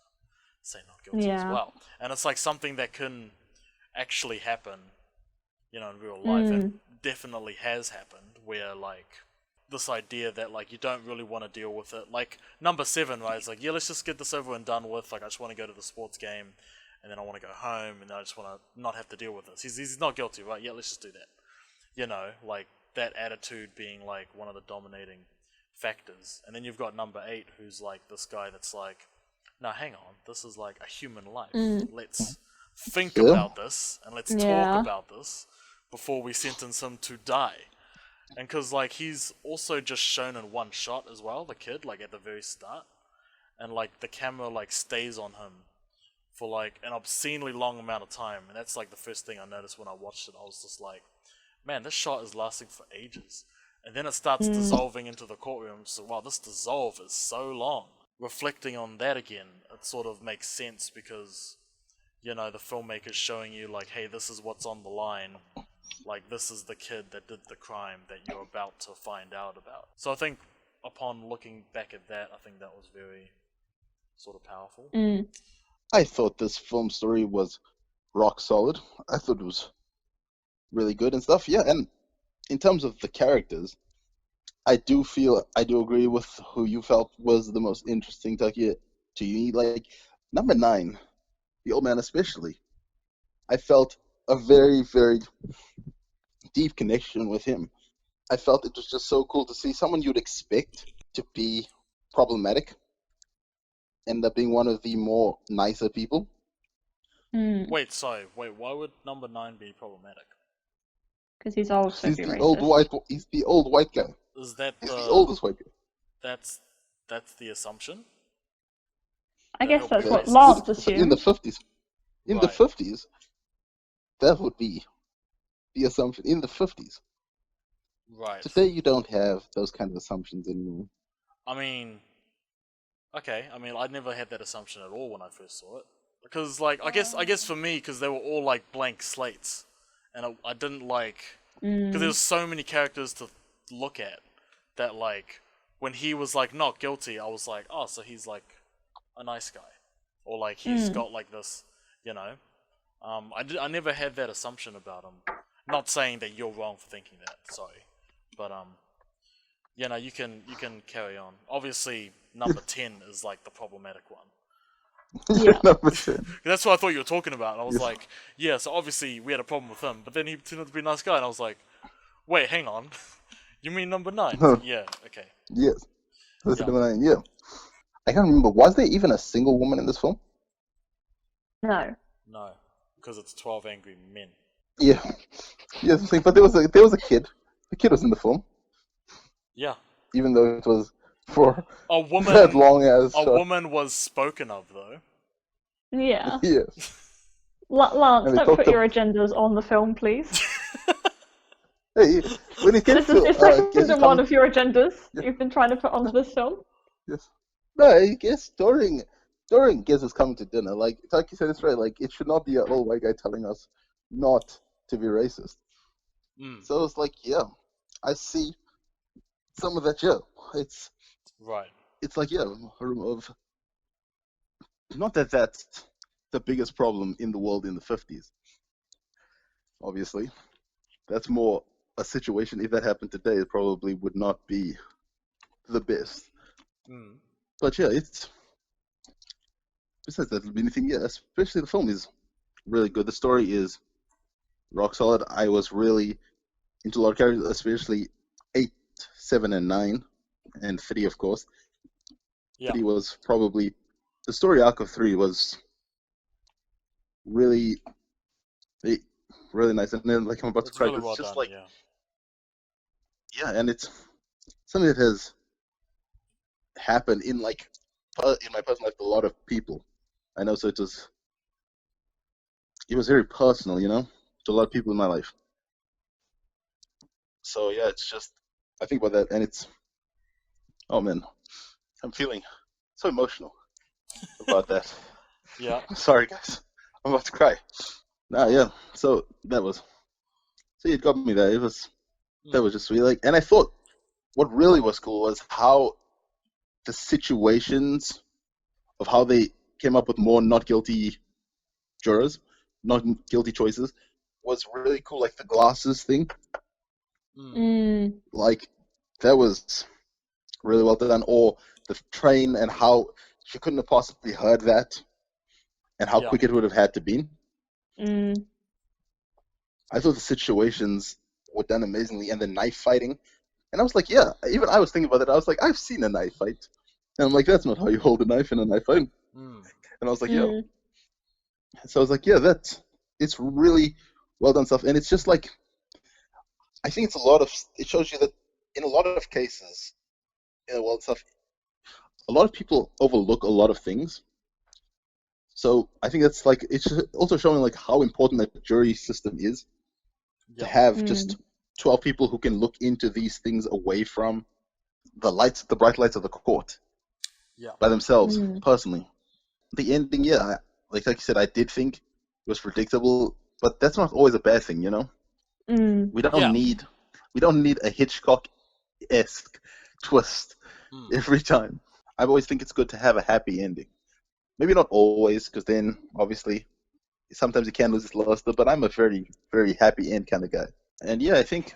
say not guilty as well. And it's like something that can actually happen, you know, in real life, and definitely has happened, where like this idea that like you don't really want to deal with it. Like number 7, right? It's like, yeah, let's just get this over and done with. Like, I just want to go to the sports game, and then I want to go home, and I just want to not have to deal with this. He's not guilty, right? Yeah, let's just do that. You know, like that attitude being like one of the dominating factors. And then you've got number 8, who's like this guy that's like, no, hang on, this is like a human life. Let's think about this, and let's talk about this before we sentence him to die. And because like he's also just shown in one shot as well, the kid, like at the very start, and like the camera like stays on him for like an obscenely long amount of time, and that's like the first thing I noticed when I watched it. I was just like, man, this shot is lasting for ages. And then it starts dissolving into the courtroom, so wow, this dissolve is so long. Reflecting on that again, it sort of makes sense because, you know, the filmmaker's showing you like, hey, this is what's on the line. Like, this is the kid that did the crime that you're about to find out about. So I think upon looking back at that, I think that was very sort of powerful. I thought this film story was rock solid. I thought it was really good and stuff. Yeah, and in terms of the characters, I do agree with who you felt was the most interesting Taki to you. Like, number 9, the old man especially. I felt a very, very deep connection with him. I felt it was just so cool to see someone you'd expect to be problematic end up being one of the more nicer people. Wait, why would number 9 be problematic? Because he's old, so He's the old white guy. Is that He's the oldest white guy. That's the assumption? I guess that's what Lance assumed. In the 50s. In the 50s, that would be the assumption. In the 50s. Right. Today you don't have those kind of assumptions anymore. I mean, okay. I mean, I never had that assumption at all when I first saw it. Because, like, I guess for me, because they were all, like, blank slates. And I didn't like... Because there's so many characters to look at that, like, when he was, like, not guilty, I was like, oh, so he's, like, a nice guy. Or, like, he's got, like, this, you know. I never had that assumption about him. Not saying that you're wrong for thinking that, sorry. But, you know, you can carry on. Obviously, number 10 is, like, the problematic one. Yeah. Number 10. That's what I thought you were talking about. And I was like, yeah, so obviously we had a problem with him, but then he turned out to be a nice guy, and I was like, wait, hang on. You mean number 9? Yeah, okay. Yes. Number 9, yeah. I can't remember, was there even a single woman in this film? No. No, because it's 12 Angry Men. Yeah. Yes, but there was a kid. The kid was in the film. Yeah. Even though it was for a woman, that long ass shot. A woman was spoken of, though. Yeah. Yeah. Lance, don't put your agendas on the film, please. Hey, when it gets It's second one of your agendas you've been trying to put onto this film. Yes. No, I guess during Giz is coming to dinner, like Taki said, it's right. Like, it should not be an old white guy telling us not to be racist. So it's like, yeah, I see some of that. Yeah, it's right. It's like, yeah, of not that that's the biggest problem in the world in the 50s. Obviously, that's more a situation, if that happened today, it probably would not be the best. But yeah, it's besides that, anything, yeah, especially the film is really good. The story is rock solid. I was really into a lot of characters, especially 8, 7, and 9, and 3, of course. Yeah. 3 was probably the story arc of 3 was really, really nice. And then, like, I'm about to It's cry really because well it's just done, like, yeah. yeah, and it's something that has happened in like in my personal life to a lot of people. I know, so it was very personal, to a lot of people in my life. So yeah, it's just I think about that, and it's oh man, I'm feeling so emotional about that. Yeah. I'm sorry, guys, I'm about to cry. Nah, yeah. So it got me there. That was just really like, and I thought what really was cool was how the situations of how they came up with more not guilty jurors, not guilty choices, was really cool. Like the glasses thing, like that was really well done. Or the train and how she couldn't have possibly heard that, and how quick it would have had to be. I thought the situations were done amazingly, and the knife fighting. And I was like, yeah, even I was thinking about it. I was like, I've seen a knife fight. And I'm like, that's not how you hold a knife in a knife fight. And I was like, yo. So I was like, yeah, it's really well done stuff. And it's just like, I think it shows you that in a lot of cases, in the world stuff, a lot of people overlook a lot of things. So I think that's like, it's also showing like how important that jury system is to have just 12 people who can look into these things away from the bright lights of the court by themselves, personally. The ending, yeah, like you said, I did think it was predictable, but that's not always a bad thing, We don't need a Hitchcock-esque twist every time. I always think it's good to have a happy ending. Maybe not always, because then obviously sometimes you can lose its luster. But I'm a very, very happy end kind of guy. And yeah, I think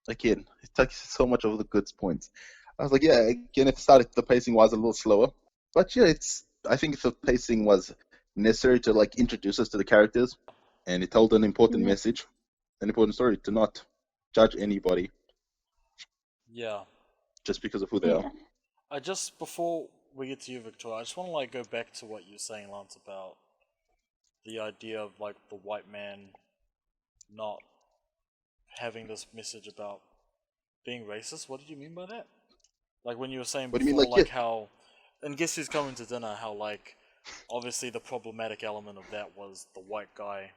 again it takes so much of the good points. I was like, yeah, again, the pacing was a little slower, but yeah, I think the pacing was necessary to like introduce us to the characters, and it told an important message, an important story, to not judge anybody just because of who they are. Before we get to you, Victoria, I just want to like go back to what you were saying, Lance, about the idea of like the white man not having this message about being racist. What did you mean by that? Like when you were saying What do you before, mean, like, how, and Guess Who's Coming to Dinner, how like, obviously the problematic element of that was the white guy,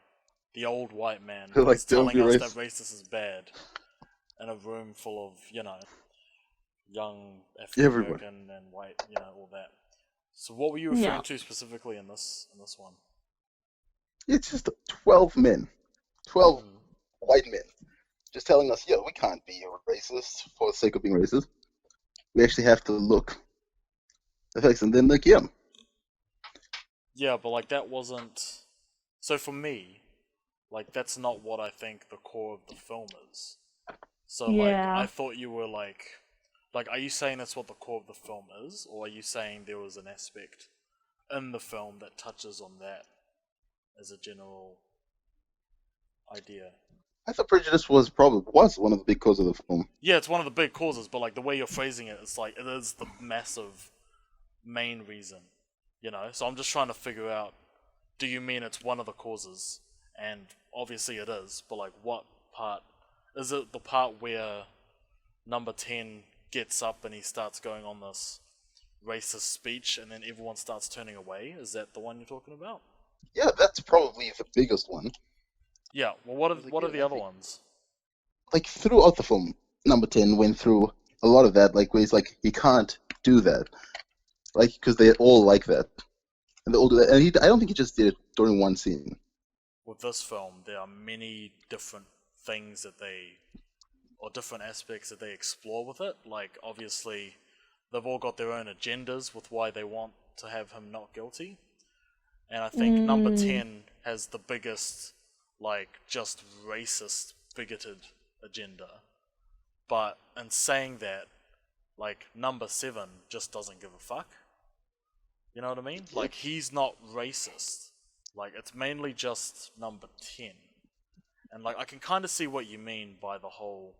the old white man, like, who's don't telling be us racist. that racist is bad, in a room full of, young African American and white, all that. So what were you referring to specifically in this one? It's just 12 men, 12 white men, just telling us, yeah, we can't be racist for the sake of being racist. We actually have to look effects, and then like, yeah. Yeah, but like that wasn't. So for me, like that's not what I think the core of the film is. So like I thought you were like, are you saying that's what the core of the film is, or are you saying there was an aspect in the film that touches on that as a general idea? I thought prejudice was one of the big causes of the film. Yeah, it's one of the big causes, but like the way you're phrasing it, it's like it is the massive main reason, So I'm just trying to figure out, do you mean it's one of the causes? And obviously it is, but like what part? Is it the part where number 10 gets up and he starts going on this racist speech and then everyone starts turning away? Is that the one you're talking about? Yeah, that's probably the biggest one. Yeah, well what are the other ones? Like throughout the film, number 10 went through a lot of that, like where he's like, he can't do that. Like, because they're all like that. And they all do that. And I don't think he just did it during one scene. With this film, there are many different things or different aspects that they explore with it. Like, obviously, they've all got their own agendas with why they want to have him not guilty. And I think number 10 has the biggest, like, just racist, bigoted agenda. But in saying that, like, number 7 just doesn't give a fuck. You know what I mean? Like, he's not racist. Like, it's mainly just number 10. And, like, I can kind of see what you mean by the whole,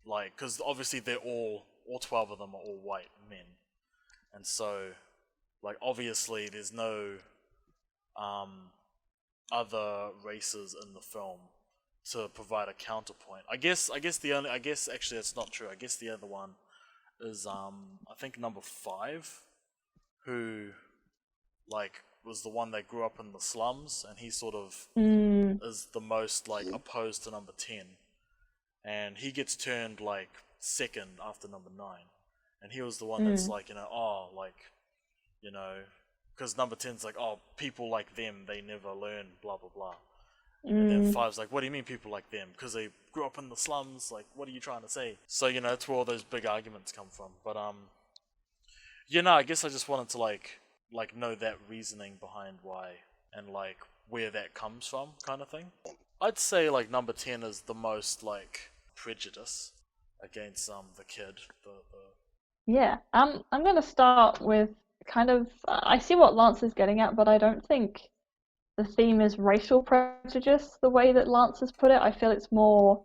like, because obviously they're all 12 of them are all white men. And so, like, obviously there's no other races in the film to provide a counterpoint. I guess actually that's not true. I guess the other one is I think number 5, who like was the one that grew up in the slums, and he sort of is the most like opposed to number 10, and he gets turned like second after number 9, and he was the one that's like, because number 10's like, oh, people like them, they never learn, blah blah blah. And then 5's like, what do you mean people like them? Because they grew up in the slums, like, what are you trying to say? So, that's where all those big arguments come from. But, I guess I just wanted to, like know that reasoning behind why, and, like, where that comes from, kind of thing. I'd say, like, number 10 is the most, like, prejudice against, the kid. Yeah, I'm gonna start with kind of, I see what Lance is getting at, but I don't think the theme is racial prejudice the way that Lance has put it. I feel it's more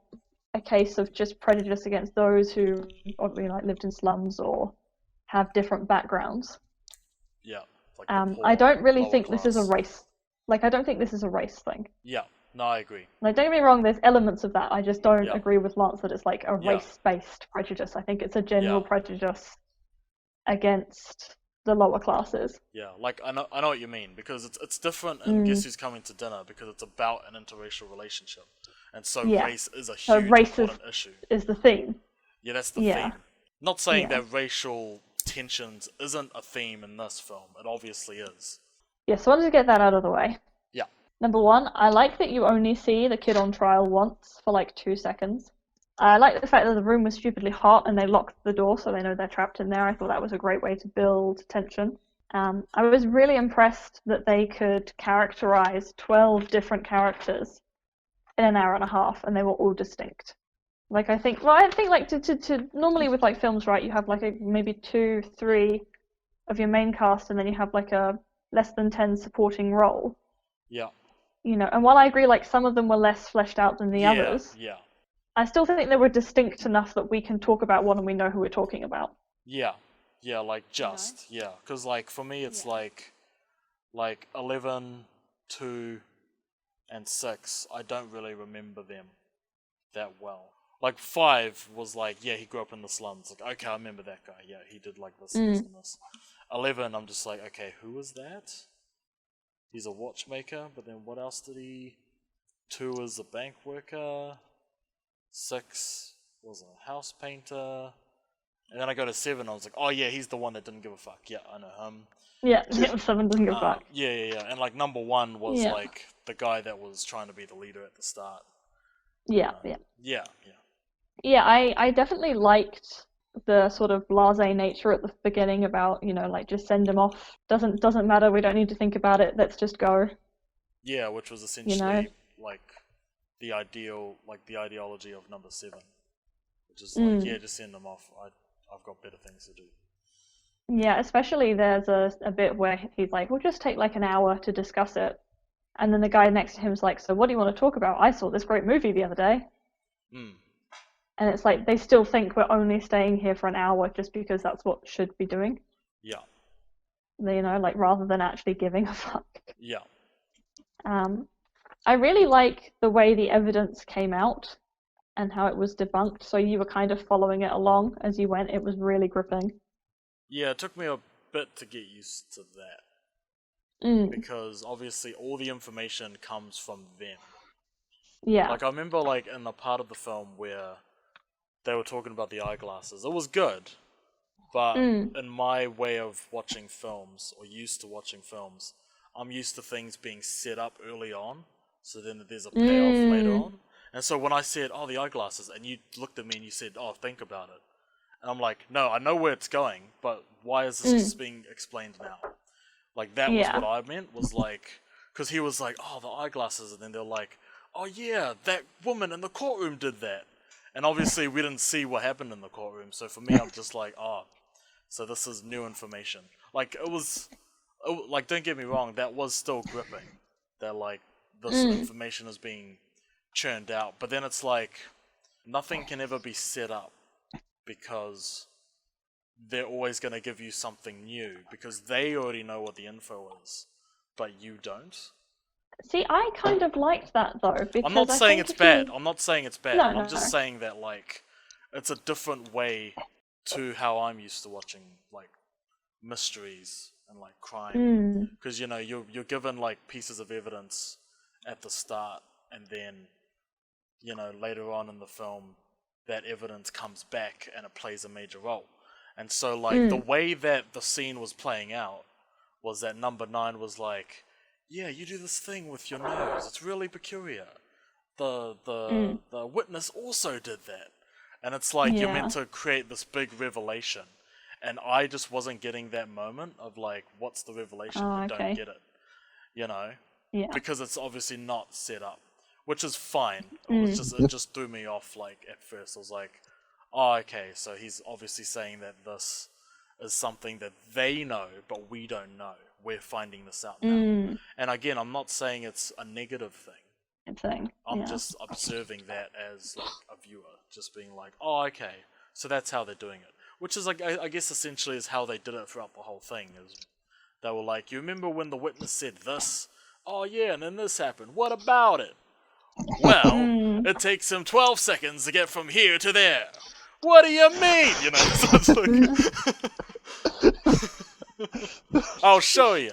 a case of just prejudice against those who like lived in slums or have different backgrounds. Yeah. Like I don't really think class. this is a race. Like, I don't think this is a race thing. Yeah. No, I agree. Like, don't get me wrong, there's elements of that. I just don't agree with Lance that it's like a race-based prejudice. I think it's a general prejudice against the lower classes. Yeah, like I know what you mean, because it's different in Guess Who's Coming to Dinner, because it's about an interracial relationship, and so race is a huge important issue. Is the theme. Yeah, that's the theme. Not saying that racial tensions isn't a theme in this film. It obviously is. Yeah, so I wanted to get that out of the way. Yeah. Number 1, I like that you only see the kid on trial once for like 2 seconds. I like the fact that the room was stupidly hot and they locked the door so they know they're trapped in there. I thought that was a great way to build tension. I was really impressed that they could characterize 12 different characters in an hour and a half, and they were all distinct. Like, I think like to normally with like films, right, you have like maybe 2, 3 of your main cast, and then you have like a less than 10 supporting role. Yeah. And while I agree, like, some of them were less fleshed out than the others. Yeah. I still think they were distinct enough that we can talk about one and we know who we're talking about. Yeah, like just, because like for me it's like 11, 2, and 6. I don't really remember them that well. Like 5 was like, he grew up in the slums. Like, okay, I remember that guy. Yeah, he did like this and this and this. 11, I'm just like, okay, who was that? He's a watchmaker, but then what else did he? 2 is a bank worker. 6 was a house painter, and then I go to 7. I was like, oh yeah, he's the one that didn't give a fuck. Yeah, I know. 7 doesn't give a fuck. Yeah. And like number 1 was like the guy that was trying to be the leader at the start. Yeah. Yeah, I definitely liked the sort of blasé nature at the beginning about, like, just send him off. Doesn't matter. We don't need to think about it. Let's just go. Yeah, which was essentially like the ideology of number 7, which is like, just send them off. I've got better things to do. Yeah, especially there's a bit where he's like, we'll just take like an hour to discuss it, and then the guy next to him's like, so what do you want to talk about? I saw this great movie the other day. And it's like, they still think we're only staying here for an hour just because that's what should be doing. Yeah. Like, rather than actually giving a fuck. Yeah. I really like the way the evidence came out and how it was debunked, so you were kind of following it along as you went. It was really gripping. Yeah, it took me a bit to get used to that. Because obviously all the information comes from them. Yeah. Like, I remember, like, in the part of the film where they were talking about the eyeglasses. It was good. But in my way of watching films, or used to watching films, I'm used to things being set up early on, so then there's a payoff later on. And so when I said, oh, the eyeglasses, and you looked at me and you said, oh, think about it. And I'm like, no, I know where it's going, but why is this just being explained now? Like, that was what I meant, was like, because he was like, oh, the eyeglasses, and then they're like, oh yeah, that woman in the courtroom did that. And obviously we didn't see what happened in the courtroom, so for me I'm just like, oh, so this is new information. Like like, don't get me wrong, that was still gripping. That like this information is being churned out, but then it's like nothing can ever be set up because they're always going to give you something new because they already know what the info is, but you don't. See, I kind of liked that though because I'm not I saying think it's if you- bad. I'm not saying it's bad. No, I'm no, just no. saying that like it's a different way to how I'm used to watching like mysteries and like crime, because you know you're given like pieces of evidence at the start, and then you know later on in the film that evidence comes back and it plays a major role. And so like the way that the scene was playing out was that number 9 was like, yeah, you do this thing with your nose, it's really peculiar. The witness also did that. And it's like you're meant to create this big revelation. And I just wasn't getting that moment of like, what's the revelation? I don't get it. You know? Yeah. Because it's obviously not set up. Which is fine. It just threw me off like at first. I was like, oh, okay, so he's obviously saying that this is something that they know, but we don't know. We're finding this out now. And again, I'm not saying it's a negative thing. I'm just observing that as like a viewer, just being like, oh, okay, so that's how they're doing it. Which is like, I guess essentially is how they did it throughout the whole thing. Is they were like, you remember when the witness said this? Oh yeah, and then this happened. What about it? Well, it takes him 12 seconds to get from here to there. What do you mean? You know, so it's like, I'll show you.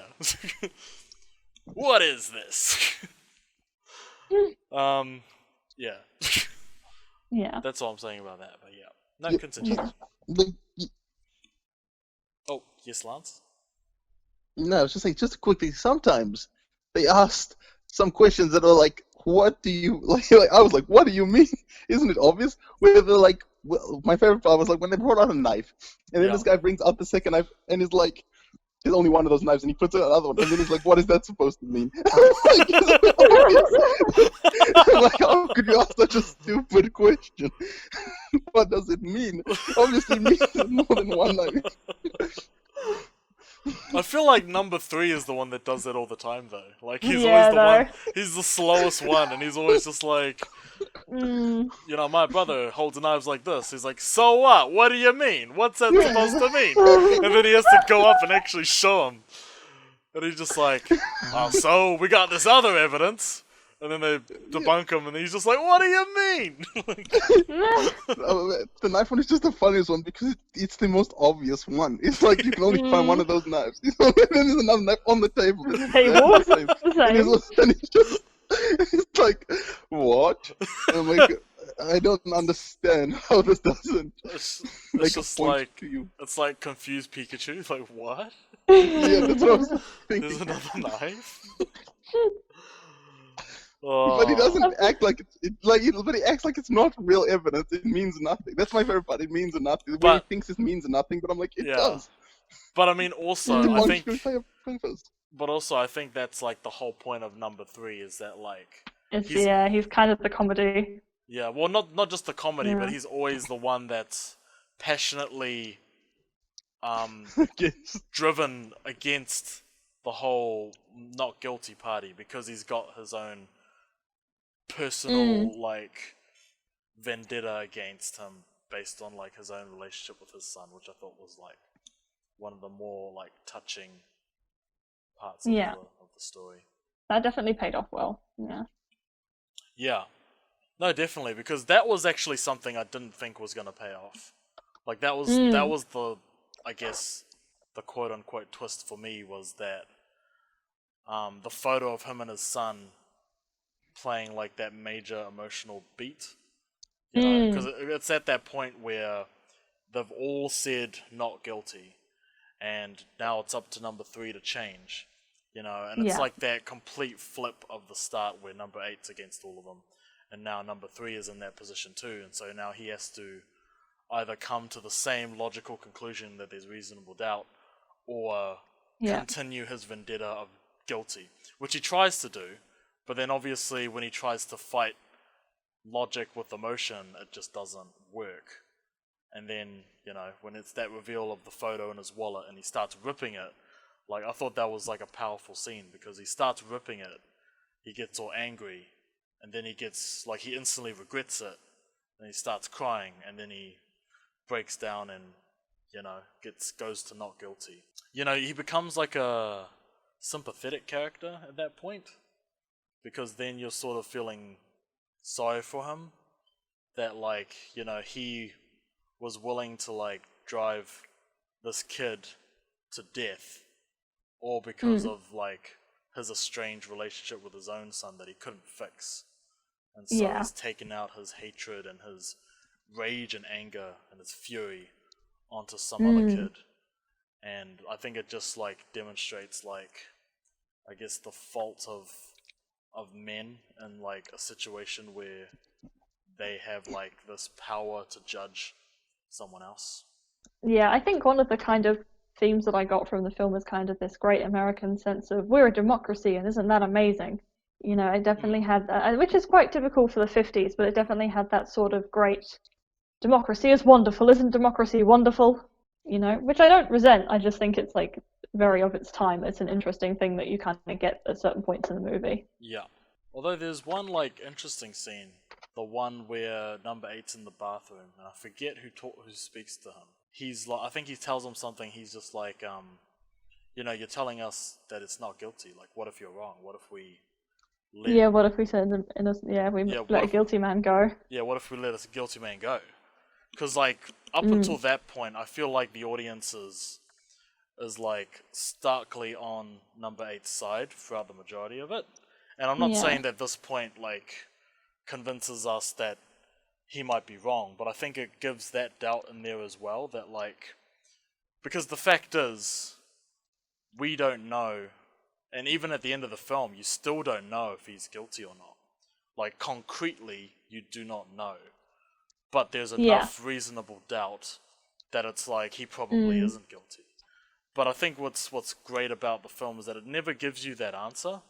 What is this? Yeah. Yeah. That's all I'm saying about that, but yeah. No, continue. Oh, yes, Lance? No, it's just like, just quickly, sometimes they asked some questions that are like, what do you, like I was like, what do you mean? Isn't it obvious? Where they're like, well, my favorite part was like when they brought out a knife, and then this guy brings out the second knife, and he's like, there's only one of those knives, and he puts out another one, and then he's like, what is that supposed to mean? Like, I'm like, how could you ask such a stupid question? What does it mean? Obviously, it means more than one knife. I feel like number 3 is the one that does that all the time, though. Like, he's always the one, he's the slowest one, and he's always just like, you know, my brother holds knives like this. He's like, so what? What do you mean? What's that supposed to mean? And then he has to go up and actually show him. And he's just like, oh, so we got this other evidence. And then they debunk him, and he's just like, what do you mean? The knife one is just the funniest one because it's the most obvious one. It's like you can only find one of those knives. And then there's another knife on the table. And it's like, what? And I'm like, I don't understand how this doesn't it's just like, it's like confused Pikachu. It's like, what? Yeah, that's what I was thinking. There's another knife? But he doesn't act like but he acts like it's not real evidence. It means nothing. That's my favorite part. It means nothing. He thinks it means nothing, but I'm like, it does. But I mean, also, I think. But also, I think that's like the whole point of number 3 is that like. He's kind of the comedy. Yeah, well, not just the comedy, but he's always the one that's passionately, driven against the whole not guilty party because he's got his own personal like vendetta against him based on like his own relationship with his son, which I thought was like one of the more like touching parts of the story. That definitely paid off well. Yeah, no, definitely, because that was actually something I didn't think was gonna pay off. Like that was the, I guess, the quote unquote twist for me was that the photo of him and his son playing like that major emotional beat, you know, because it's at that point where they've all said not guilty, and now it's up to number 3 to change, you know, and it's like that complete flip of the start where number 8's against all of them, and now number 3 is in that position too, and so now he has to either come to the same logical conclusion that there's reasonable doubt, or continue his vendetta of guilty, which he tries to do. But then obviously when he tries to fight logic with emotion, it just doesn't work. And then, when it's that reveal of the photo in his wallet and he starts ripping it, like, I thought that was like a powerful scene, because he starts ripping it, he gets all angry, and then he gets, like, he instantly regrets it, and he starts crying, and then he breaks down and, goes to not guilty. He becomes like a sympathetic character at that point, because then you're sort of feeling sorry for him, that, like, he was willing to, like, drive this kid to death, all because of, like, his estranged relationship with his own son that he couldn't fix. And so he's taken out his hatred and his rage and anger and his fury onto some other kid. And I think it just, like, demonstrates, like, I guess the fault of men in, like, a situation where they have, like, this power to judge someone else. Yeah, I think one of the kind of themes that I got from the film is kind of this great American sense of we're a democracy and isn't that amazing? It definitely had that, which is quite typical for the 50s, but it definitely had that sort of great democracy is wonderful, isn't democracy wonderful? Which I don't resent. I just think it's, like, very of its time. It's an interesting thing that you kind of get at certain points in the movie. Yeah. Although there's one, like, interesting scene, the one where number 8's in the bathroom, and I forget who speaks to him. He's like, I think he tells him something. He's just like, you're telling us that it's not guilty. Like, what if you're wrong? What if we let... what if we said let a guilty man go? Yeah, what if we let a guilty man go? Because, like, up until that point, I feel like the audience is like starkly on number 8's side throughout the majority of it. And I'm not saying that this point, like, convinces us that he might be wrong, but I think it gives that doubt in there as well, that, like, because the fact is, we don't know, and even at the end of the film, you still don't know if he's guilty or not. Like, concretely, you do not know. But there's enough reasonable doubt that it's like, he probably isn't guilty. But I think what's great about the film is that it never gives you that answer.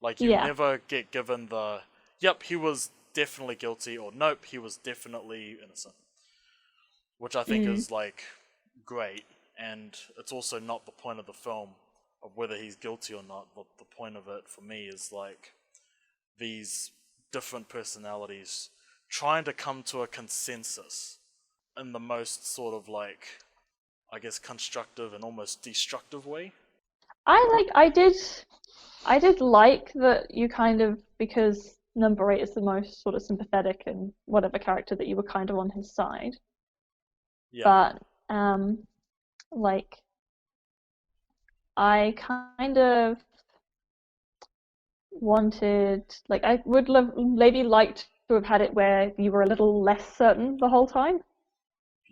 Like, you never get given the, yep, he was definitely guilty, or nope, he was definitely innocent. Which I think is, like, great, and it's also not the point of the film of whether he's guilty or not, but the point of it for me is, like, these different personalities trying to come to a consensus in the most sort of, like, I guess, constructive and almost destructive way. I did like that you kind of, because number 8 is the most sort of sympathetic and whatever character, that you were kind of on his side. Yeah. But like, I kind of wanted, like, I would maybe liked to have had it where you were a little less certain the whole time.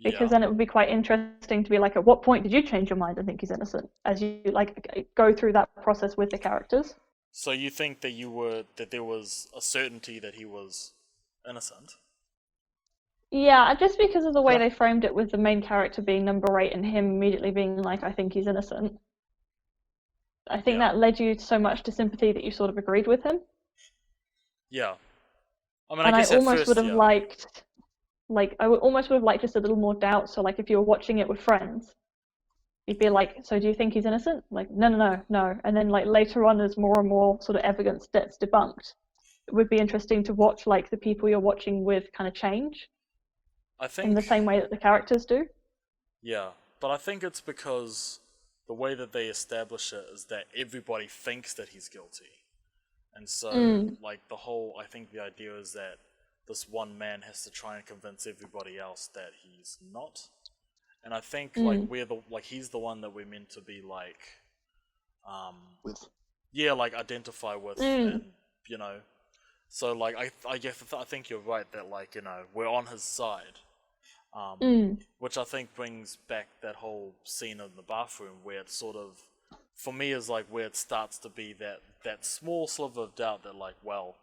Because then it would be quite interesting to be like, at what point did you change your mind and think he's innocent? As you, like, go through that process with the characters. So you think that there was a certainty that he was innocent? Yeah, just because of the way they framed it, with the main character being number 8 and him immediately being like, I think he's innocent. I think that led you so much to sympathy that you sort of agreed with him. Yeah. I mean, and I guess I almost first, would have liked, like, I almost would have liked just a little more doubt. So, like, if you were watching it with friends, you'd be like, so do you think he's innocent? Like, no. And then, like, later on, as more and more sort of evidence gets debunked, it would be interesting to watch, like, the people you're watching with kind of change. I think, in the same way that the characters do. Yeah, but I think it's because the way that they establish it is that everybody thinks that he's guilty. And so, like, I think the idea is that this one man has to try and convince everybody else that he's not. And I think, like, he's the one that we're meant to be, like, with. Yeah, like, identify with, and, so, like, I think you're right that, like, we're on his side. Which I think brings back that whole scene in the bathroom where it sort of, for me, is like where it starts to be that small sliver of doubt that, like, well,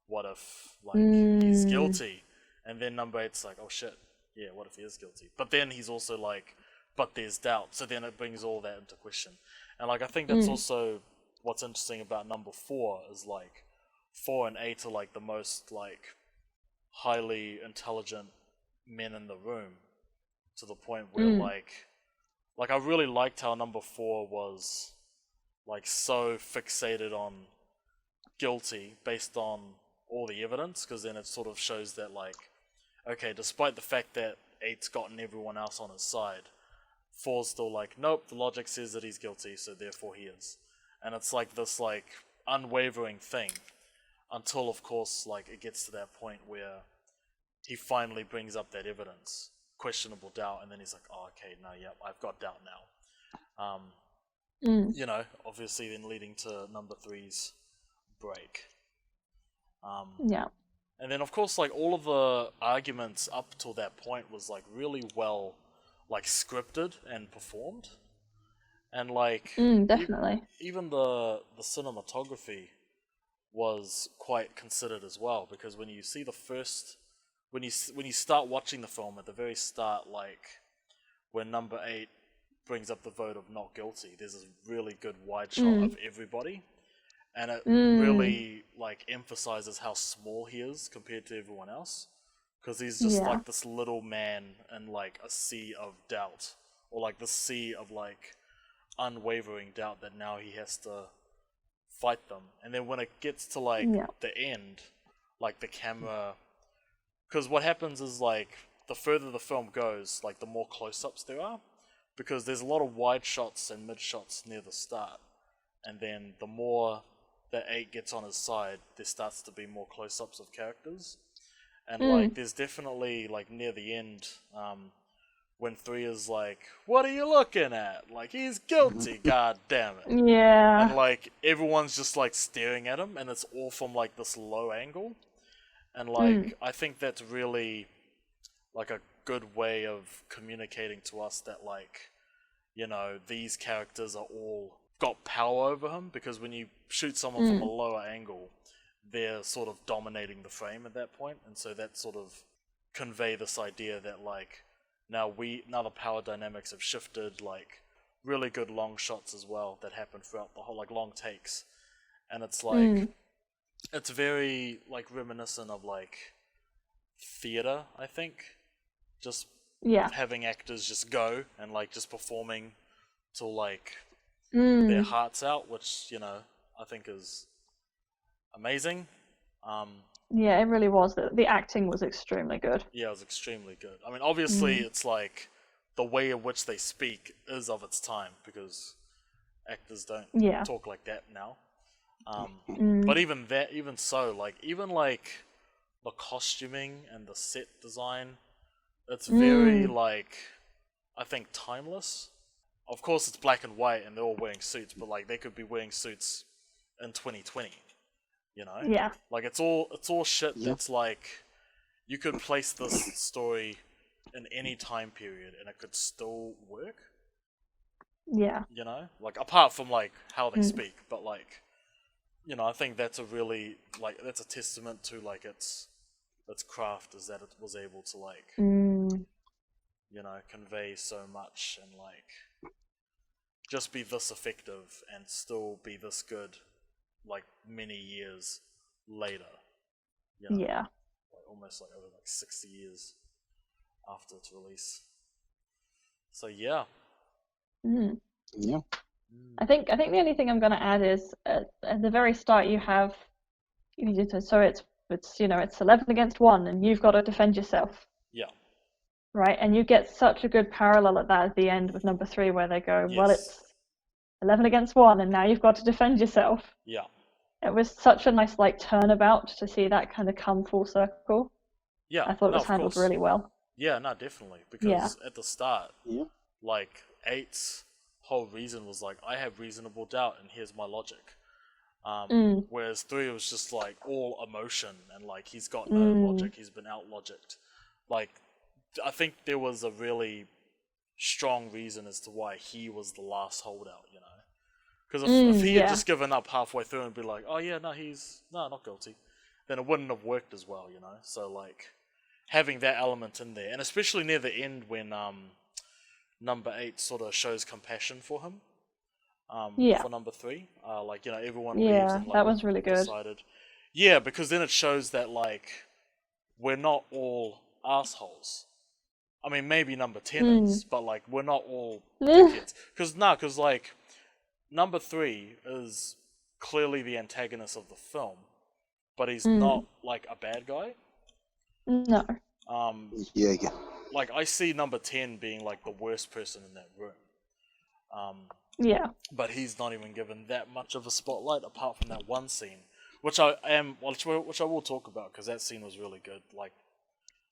what if, like, he's guilty? And then number 8's like, oh shit, yeah, what if he is guilty? But then he's also like, but there's doubt, so then it brings all that into question. And, like, I think that's also what's interesting about number 4 is, like, 4 and 8 are, like, the most, like, highly intelligent men in the room, to the point where like I really liked how number 4 was like so fixated on guilty based on all the evidence, because then it sort of shows that like, okay, despite the fact that 8's gotten everyone else on his side, 4's still like, nope, the logic says that he's guilty, so therefore he is. And it's like this like unwavering thing, until of course like it gets to that point where he finally brings up that evidence, questionable doubt, and then he's like, oh, okay, no, yep, I've got doubt now. You know, obviously then leading to number 3's break. Yeah. And then of course like all of the arguments up till that point was like really well like scripted and performed. And like definitely. even the cinematography was quite considered as well, because when you see the first when you start watching the film at the very start, like when number 8 brings up the vote of not guilty, there's this really good wide shot of everybody, and it really like emphasizes how small he is compared to everyone else, because he's just like this little man in like a sea of doubt, or like the sea of like unwavering doubt that now he has to fight them. And then when it gets to like the end, like the camera, because what happens is like the further the film goes, like the more close-ups there are, because there's a lot of wide shots and mid shots near the start, and then the more that 8 gets on his side, there starts to be more close-ups of characters. And like there's definitely like near the end, when 3 is like, what are you looking at? Like, he's guilty, god damn it. Yeah. And like everyone's just like staring at him, and it's all from like this low angle. And like I think that's really like a good way of communicating to us that like, you know, these characters are all got power over him, because when you shoot someone from a lower angle, they're sort of dominating the frame at that point, and so that sort of convey this idea that like now the power dynamics have shifted, like really good long shots as well that happen throughout the whole, like long takes, and it's like it's very like reminiscent of like theater, I think, just having actors just go and like just performing till like their hearts out, which, you know, I think is amazing. Yeah, it really was. The acting was extremely good. Yeah, it was extremely good. I mean, obviously it's like the way in which they speak is of its time, because actors don't talk like that now. But even so, like even like the costuming and the set design, it's very like, I think, timeless. Of course it's black and white and they're all wearing suits, but like they could be wearing suits in 2020, you know? Yeah. Like it's all shit that's like, you could place this story in any time period and it could still work. Yeah. You know? Like apart from like how they speak, but like, you know, I think that's a really like, that's a testament to like its craft, is that it was able to like you know, convey so much and like just be this effective and still be this good like many years later. You know? Yeah. Like almost like over like 60 years after its release. So yeah. Yeah. I think the only thing I'm going to add is at the very start so it's you know, it's 11 against 1 and you've got to defend yourself. Yeah. Right, and you get such a good parallel at the end with number 3 where they go, well, it's 11 against 1 and now you've got to defend yourself. Yeah. It was such a nice like turnabout to see that kind of come full circle. Yeah. I thought it was handled really well. Yeah, no, definitely. Because at the start, like 8's whole reason was like, I have reasonable doubt and here's my logic. Whereas 3 was just like all emotion and like he's got no logic, he's been out logicked. Like I think there was a really strong reason as to why he was the last holdout, you know? Because if he had just given up halfway through and be like, oh yeah, no, not guilty, then it wouldn't have worked as well, you know? So like having that element in there, and especially near the end when number 8 sort of shows compassion for him, for number 3, like, you know, everyone leaves and like that was really good. decided. Yeah, because then it shows that like we're not all assholes. I mean, maybe number 10 is, but like we're not all dickheads. Because like number 3 is clearly the antagonist of the film, but he's not like a bad guy. No. Yeah. Like I see number 10 being like the worst person in that room. Yeah. But he's not even given that much of a spotlight apart from that one scene, which I will talk about because that scene was really good. Like,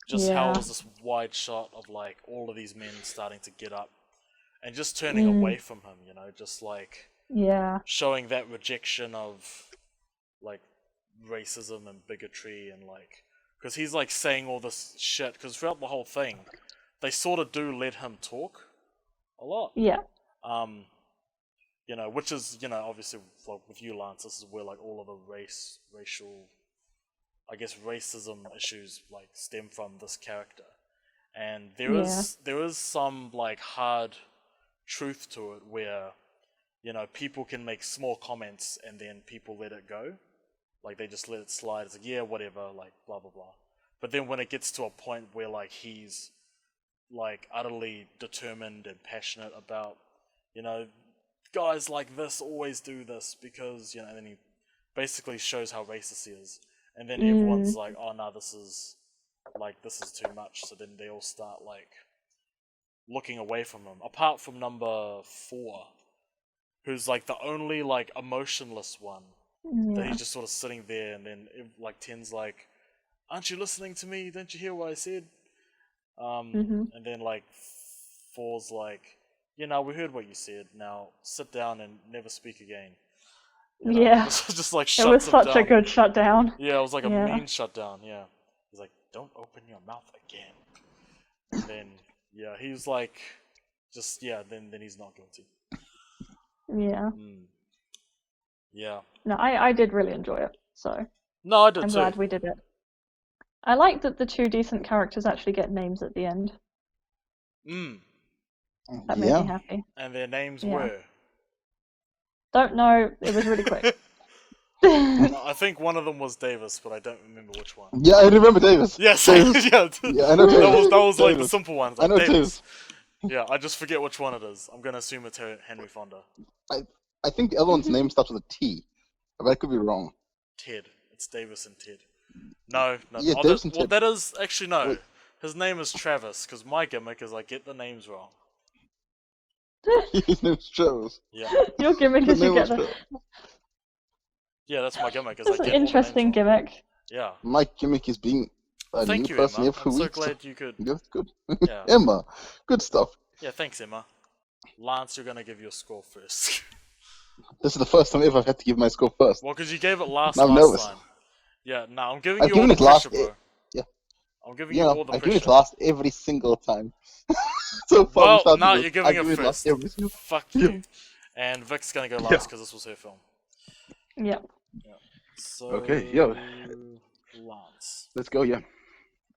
just how it was this wide shot of like all of these men starting to get up and just turning away from him, you know, just like showing that rejection of like racism and bigotry and like because he's like saying all this shit because throughout the whole thing they sort of do let him talk a lot. Yeah. You know, which is, you know, obviously like, with you, Lance, this is where like all of the racial, I guess, racism issues like stem from this character, and there is some like hard truth to it where, you know, people can make small comments and then people let it go, like they just let it slide. It's like, yeah, whatever, like blah blah blah. But then when it gets to a point where like he's like utterly determined and passionate about, you know, guys like this always do this because, you know, and then he basically shows how racist he is. And then everyone's like, oh no, this is too much. So then they all start like looking away from him. Apart from number 4, who's like the only like emotionless one. That he's just sort of sitting there and then like 10's like, aren't you listening to me? Don't you hear what I said? And then like 4's like, you know, we heard what you said. Now sit down and never speak again. You know? Yeah. Just like it was such down. a good shutdown. Yeah, it was like a mean shutdown. Yeah, he's like, don't open your mouth again. And then he's like, then he's not guilty. Yeah. Yeah. No, I did really enjoy it. So. No, I did I'm too. glad we did it. I like that the 2 decent characters actually get names at the end. That made me happy. And their names were? Don't know. It was really quick. I think one of them was Davis, but I don't remember which one. Yeah, I remember Davis. Yes, Davis. yeah, I know Davis. That was like the Davis. simple ones. Like I know Davis. Yeah, I just forget which one it is. I'm gonna assume it's Henry Fonda. I think the other one's name starts with a T, but I could be wrong. Ted. It's Davis and Ted. No. Yeah, Davis and Ted. Well, that is actually no. Wait. His name is Travis, because my gimmick is I get the names wrong. His name's Travis. Yeah. Your gimmick is you get the... Yeah, that's my gimmick. That's an interesting gimmick. Yeah. My gimmick is being a Thank new you, person Emma. every I'm week. so glad you could. Yeah, good. Yeah. Emma, good stuff. Yeah, thanks, Emma. Lance, you're gonna give your score first. This is the first time ever I've had to give my score first. Well, because you gave it last nervous. time. Yeah, no, I'm giving I've you given all the it last. pressure, bro. Yeah. I'm giving you all the pressure. I've given it last every single time. So far, well, no, you're giving it first. Every single... Fuck you. And Vic's gonna go last because this was her film. Yep. Yeah. So, okay, yo. Lance. Let's go, yeah.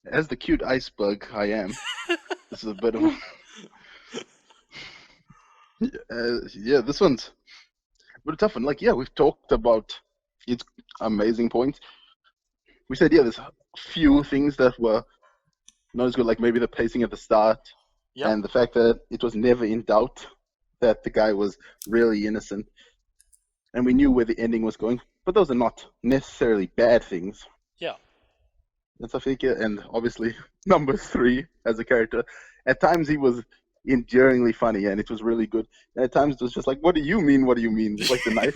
As the cute iceberg I am, this is a bit of a... this one's a bit tough one. Like, we've talked about its amazing points. We said, there's a few things that were not as good, like maybe the pacing at the start and the fact that it was never in doubt that the guy was really innocent. And we knew where the ending was going. But those are not necessarily bad things. Yeah. And stuff like that. And obviously, number 3 as a character, at times he was endearingly funny and it was really good. And at times it was just like, what do you mean? What do you mean? It's like the knife.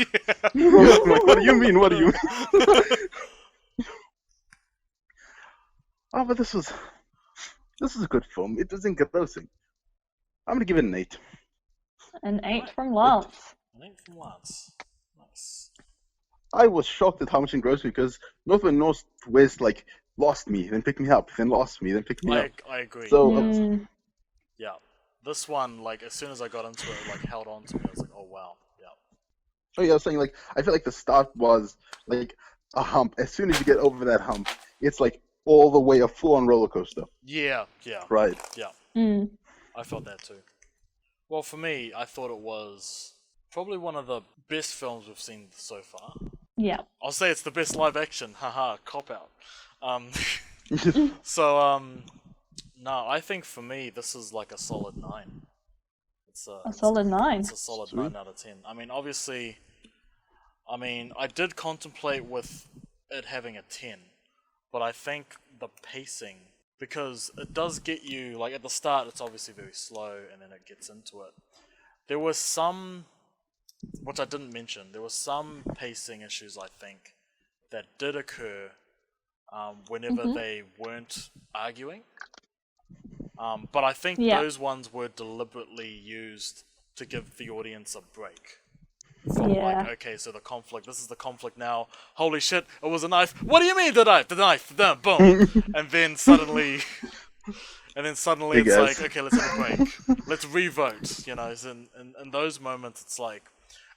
Like, what do you mean? What do you mean? Oh, but this is a good film. It was engrossing. I'm gonna give it an 8. An 8 from Lance. An 8 from Lance. Nice. I was shocked at how much engrossed me because North and Northwest like lost me, then picked me up, then lost me, then picked me up. I agree. So yeah, this one, like as soon as I got into it, like held on to me. I was like, oh wow, yeah. Oh yeah, I was saying like I feel like the start was like a hump. As soon as you get over that hump, it's like all the way a full-on roller coaster. Yeah. Right. Yeah. I felt that too. Well, for me, I thought it was probably one of the best films we've seen so far. Yeah. I'll say it's the best live action. Haha, cop out. So no, I think for me this is like a solid 9. A solid 9. It's a solid Sweet. 9 out of 10. I mean, obviously, I did contemplate with it having a 10, but I think the pacing, because it does get you, like at the start it's obviously very slow and then it gets into it. There was some, which I didn't mention, there were some pacing issues I think that did occur whenever they weren't arguing. But I think those ones were deliberately used to give the audience a break. From like, okay, so this is the conflict now. Holy shit, it was a knife. What do you mean the knife? The knife, boom. and then suddenly Big it's ass. like, okay, let's have a break. Let's revote, you know. In those moments, it's like,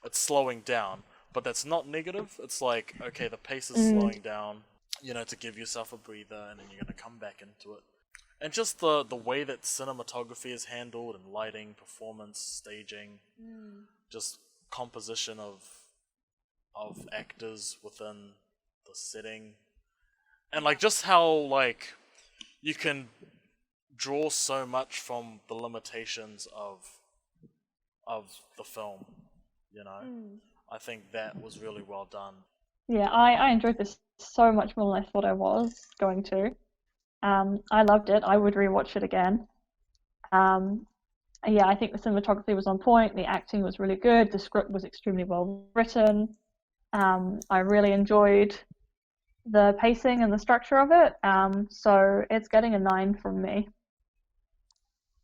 it's slowing down. But that's not negative. It's like, okay, the pace is slowing down, you know, to give yourself a breather, and then you're going to come back into it. And just the way that cinematography is handled, and lighting, performance, staging, just composition of actors within the setting, and like just how like you can draw so much from the limitations of the film, you know. I think that was really well done. Yeah, I enjoyed this so much more than I thought I was going to. I loved it. I would rewatch it again. Yeah, I think the cinematography was on point. The acting was really good. The script was extremely well written. I really enjoyed the pacing and the structure of it. So it's getting a 9 from me.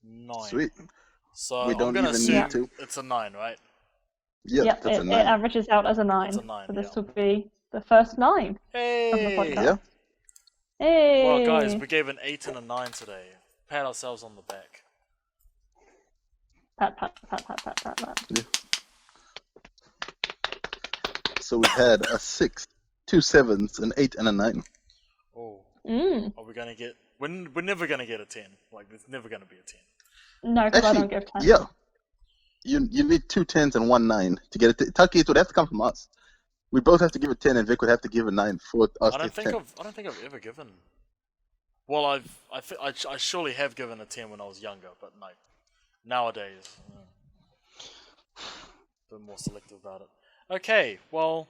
9. Sweet. So We I'm don't gonna even assume need to. it's a 9, right? Yeah, Yep, that's a it 9. averages out as a 9. It's a 9, So this yeah. will be the first 9 of the Hey! podcast. Yeah. Hey! Well, guys, we gave an 8 and a 9 today. Pat ourselves on the back. Pat, pat, pat, pat, pat, pat, pat. Yeah. So we had a 6, 2 7s, an 8, and a 9. Oh. Are we gonna get... We're never gonna get a 10. Like, there's never gonna be a 10. No, because I Actually, don't give 10. yeah. You need 2 10s and 1 9 to get it. Taki, it would have to come from us. We both have to give a 10, and Vic would have to give a 9 for us I to don't get think 10. I've ever given... Well, I surely have given a 10 when I was younger, but no. Nowadays, a bit more selective about it. Okay, well,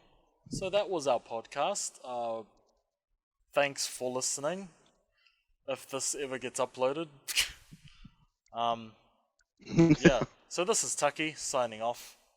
so that was our podcast. Thanks for listening. If this ever gets uploaded. Yeah. So this is Taki signing off.